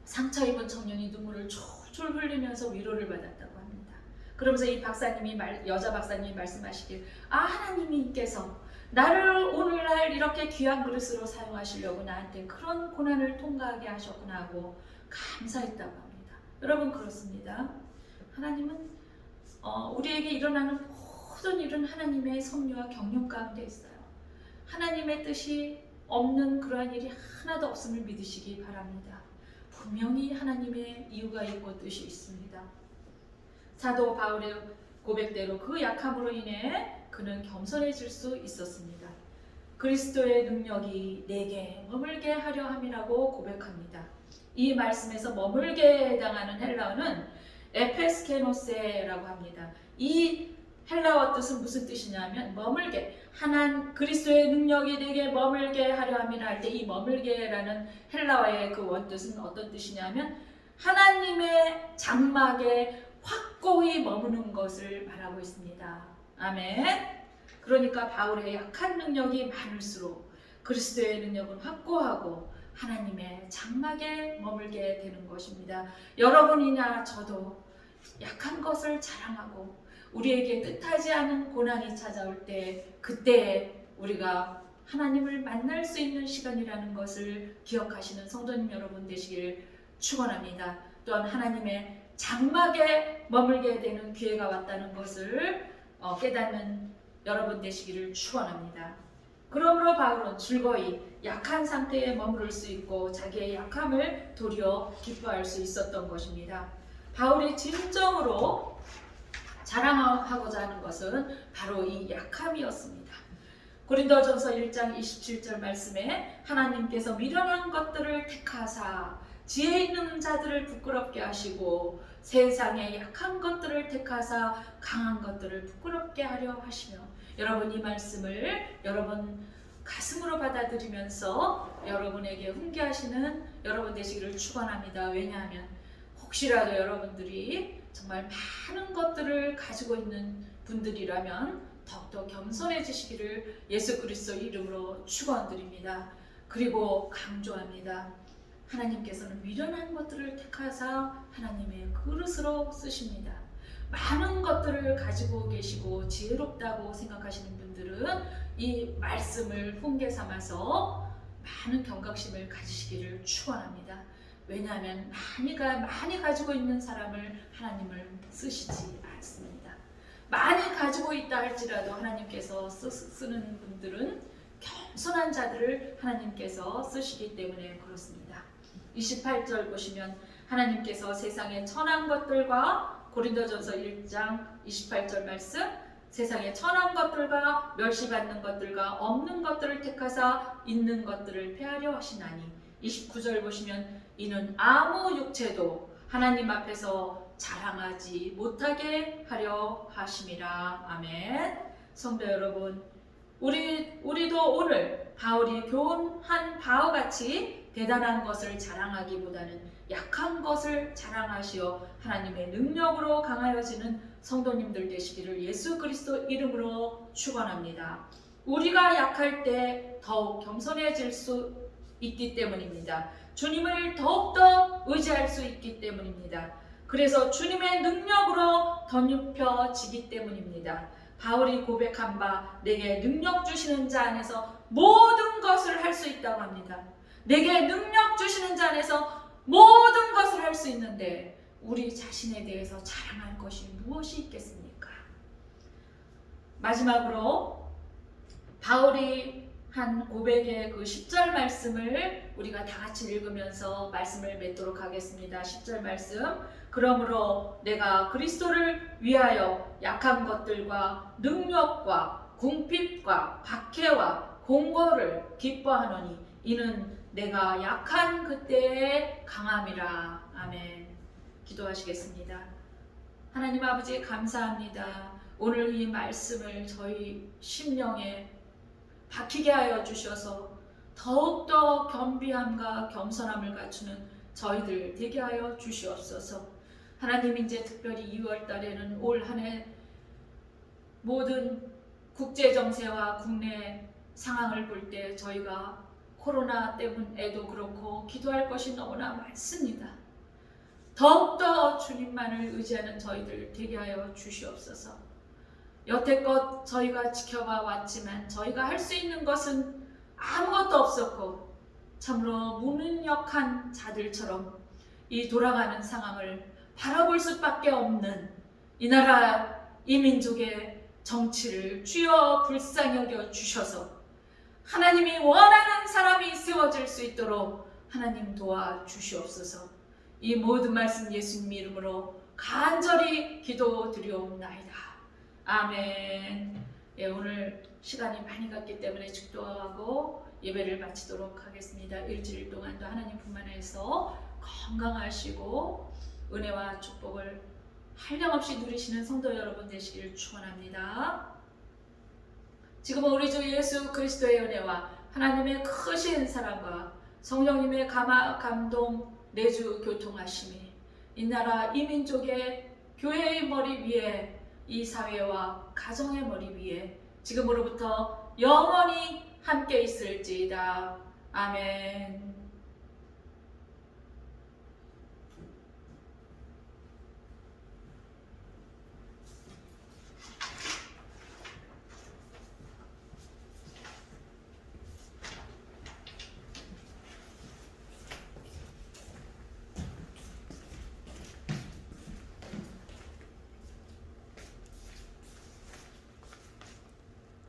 상처 입은 청년이 눈물을 졸졸 흘리면서 위로를 받았다고 합니다. 그러면서 이 박사님이 여자 박사님이 말씀하시길 하나님께서 나를 오늘날 이렇게 귀한 그릇으로 사용하시려고 나한테 그런 고난을 통과하게 하셨구나 하고 감사했다고 합니다. 여러분 그렇습니다. 하나님은 우리에게 일어나는 모든 일은 하나님의 섭리와 경륜 가운데 있어요. 하나님의 뜻이 없는 그러한 일이 하나도 없음을 믿으시기 바랍니다. 분명히 하나님의 이유가 있고 뜻이 있습니다. 사도 바울의 고백대로 그 약함으로 인해 그는 겸손해질 수 있었습니다. 그리스도의 능력이 내게 머물게 하려 함이라고 고백합니다. 이 말씀에서 머물게에 해당하는 헬라어는 에페스케노세라고 합니다. 이 헬라어 뜻은 무슨 뜻이냐면 머물게, 그리스도의 능력이 내게 머물게 하려 함이라 할 때 이 머물게라는 헬라어의 그 원뜻은 어떤 뜻이냐면 하나님의 장막에 확고히 머무는 것을 말하고 있습니다. 아멘. 그러니까 바울의 약한 능력이 많을수록 그리스도의 능력은 확고하고 하나님의 장막에 머물게 되는 것입니다. 여러분이나 저도 약한 것을 자랑하고 우리에게 뜻하지 않은 고난이 찾아올 때 그때 우리가 하나님을 만날 수 있는 시간이라는 것을 기억하시는 성도님 여러분 되시길 축원합니다. 또한 하나님의 장막에 머물게 되는 기회가 왔다는 것을 깨닫는 여러분 되시기를 축원합니다. 그러므로 바울은 즐거이 약한 상태에 머무를 수 있고 자기의 약함을 도리어 기뻐할 수 있었던 것입니다. 바울이 진정으로 자랑하고자 하는 것은 바로 이 약함이었습니다. 고린도전서 1장 27절 말씀에 하나님께서 미련한 것들을 택하사 지혜 있는 자들을 부끄럽게 하시고 세상의 약한 것들을 택하사 강한 것들을 부끄럽게 하려 하시며, 여러분 이 말씀을 여러분 가슴으로 받아들이면서 여러분에게 훈계하시는 여러분 되시기를 축원합니다. 왜냐하면 혹시라도 여러분들이 정말 많은 것들을 가지고 있는 분들이라면 더욱더 겸손해지시기를 예수 그리스도 이름으로 축원드립니다. 그리고 강조합니다. 하나님께서는 미련한 것들을 택하사 하나님의 그릇으로 쓰십니다. 많은 것들을 가지고 계시고 지혜롭다고 생각하시는 분들은 이 말씀을 훈계 삼아서 많은 경각심을 가지시기를 축원합니다. 왜냐하면 많이 가지고 있는 사람을 하나님을 쓰시지 않습니다. 많이 가지고 있다 할지라도 하나님께서 쓰는 분들은 겸손한 자들을 하나님께서 쓰시기 때문에 그렇습니다. 28절 보시면 하나님께서 세상의 천한 것들과 고린도전서 1장 28절 말씀, 세상의 천한 것들과 멸시받는 것들과 없는 것들을 택하사 있는 것들을 폐하려 하시나니, 29절 보시면 이는 아무 육체도 하나님 앞에서 자랑하지 못하게 하려 하심이라. 아멘. 성도 여러분, 우리도 오늘 바울이 교훈한 바와 같이 대단한 것을 자랑하기보다는 약한 것을 자랑하시어 하나님의 능력으로 강하여지는 성도님들 되시기를 예수 그리스도 이름으로 축원합니다. 우리가 약할 때 더욱 겸손해질 수 있기 때문입니다. 주님을 더욱더 의지할 수 있기 때문입니다. 그래서 주님의 능력으로 덧입혀지기 때문입니다. 바울이 고백한 바 내게 능력 주시는 자 안에서 모든 것을 할 수 있다고 합니다. 내게 능력 주시는 자 안에서 모든 것을 할 수 있는데 우리 자신에 대해서 자랑할 것이 무엇이 있겠습니까? 마지막으로 바울이 한 고백의 그 10절 말씀을 우리가 다 같이 읽으면서 말씀을 맺도록 하겠습니다. 10절 말씀. 그러므로 내가 그리스도를 위하여 약한 것들과 능력과 궁핍과 박해와 공고를 기뻐하노니 이는 내가 약한 그때의 강함이라. 아멘. 기도하시겠습니다. 하나님 아버지 감사합니다. 오늘 이 말씀을 저희 심령에 박히게 하여 주셔서 더욱더 겸비함과 겸손함을 갖추는 저희들 되게 하여 주시옵소서. 하나님, 이제 특별히 2월 달에는 올 한 해 모든 국제 정세와 국내 상황을 볼 때 저희가 코로나 때문에도 그렇고 기도할 것이 너무나 많습니다. 더욱더 주님만을 의지하는 저희들 되게 하여 주시옵소서. 여태껏 저희가 지켜봐 왔지만 저희가 할 수 있는 것은 아무것도 없었고 참으로 무능력한 자들처럼 이 돌아가는 상황을 바라볼 수밖에 없는 이 나라 이 민족의 정치를 주여 불쌍히 여겨 주셔서 하나님이 원하는 사람이 세워질 수 있도록 하나님 도와주시옵소서. 이 모든 말씀 예수님 이름으로 간절히 기도드리옵나이다. 아멘. 예, 오늘 시간이 많이 갔기 때문에 축도하고 예배를 마치도록 하겠습니다. 일주일 동안도 하나님 품 안에서 건강하시고 은혜와 축복을 한량없이 누리시는 성도 여러분 되시기를 축원합니다. 지금은 우리 주 예수 그리스도의 은혜와 하나님의 크신 사랑과 성령님의 감동 내주 교통하심이 이 나라 이 민족의 교회의 머리 위에 이 사회와 가정의 머리 위에 지금으로부터 영원히 함께 있을지이다. 아멘.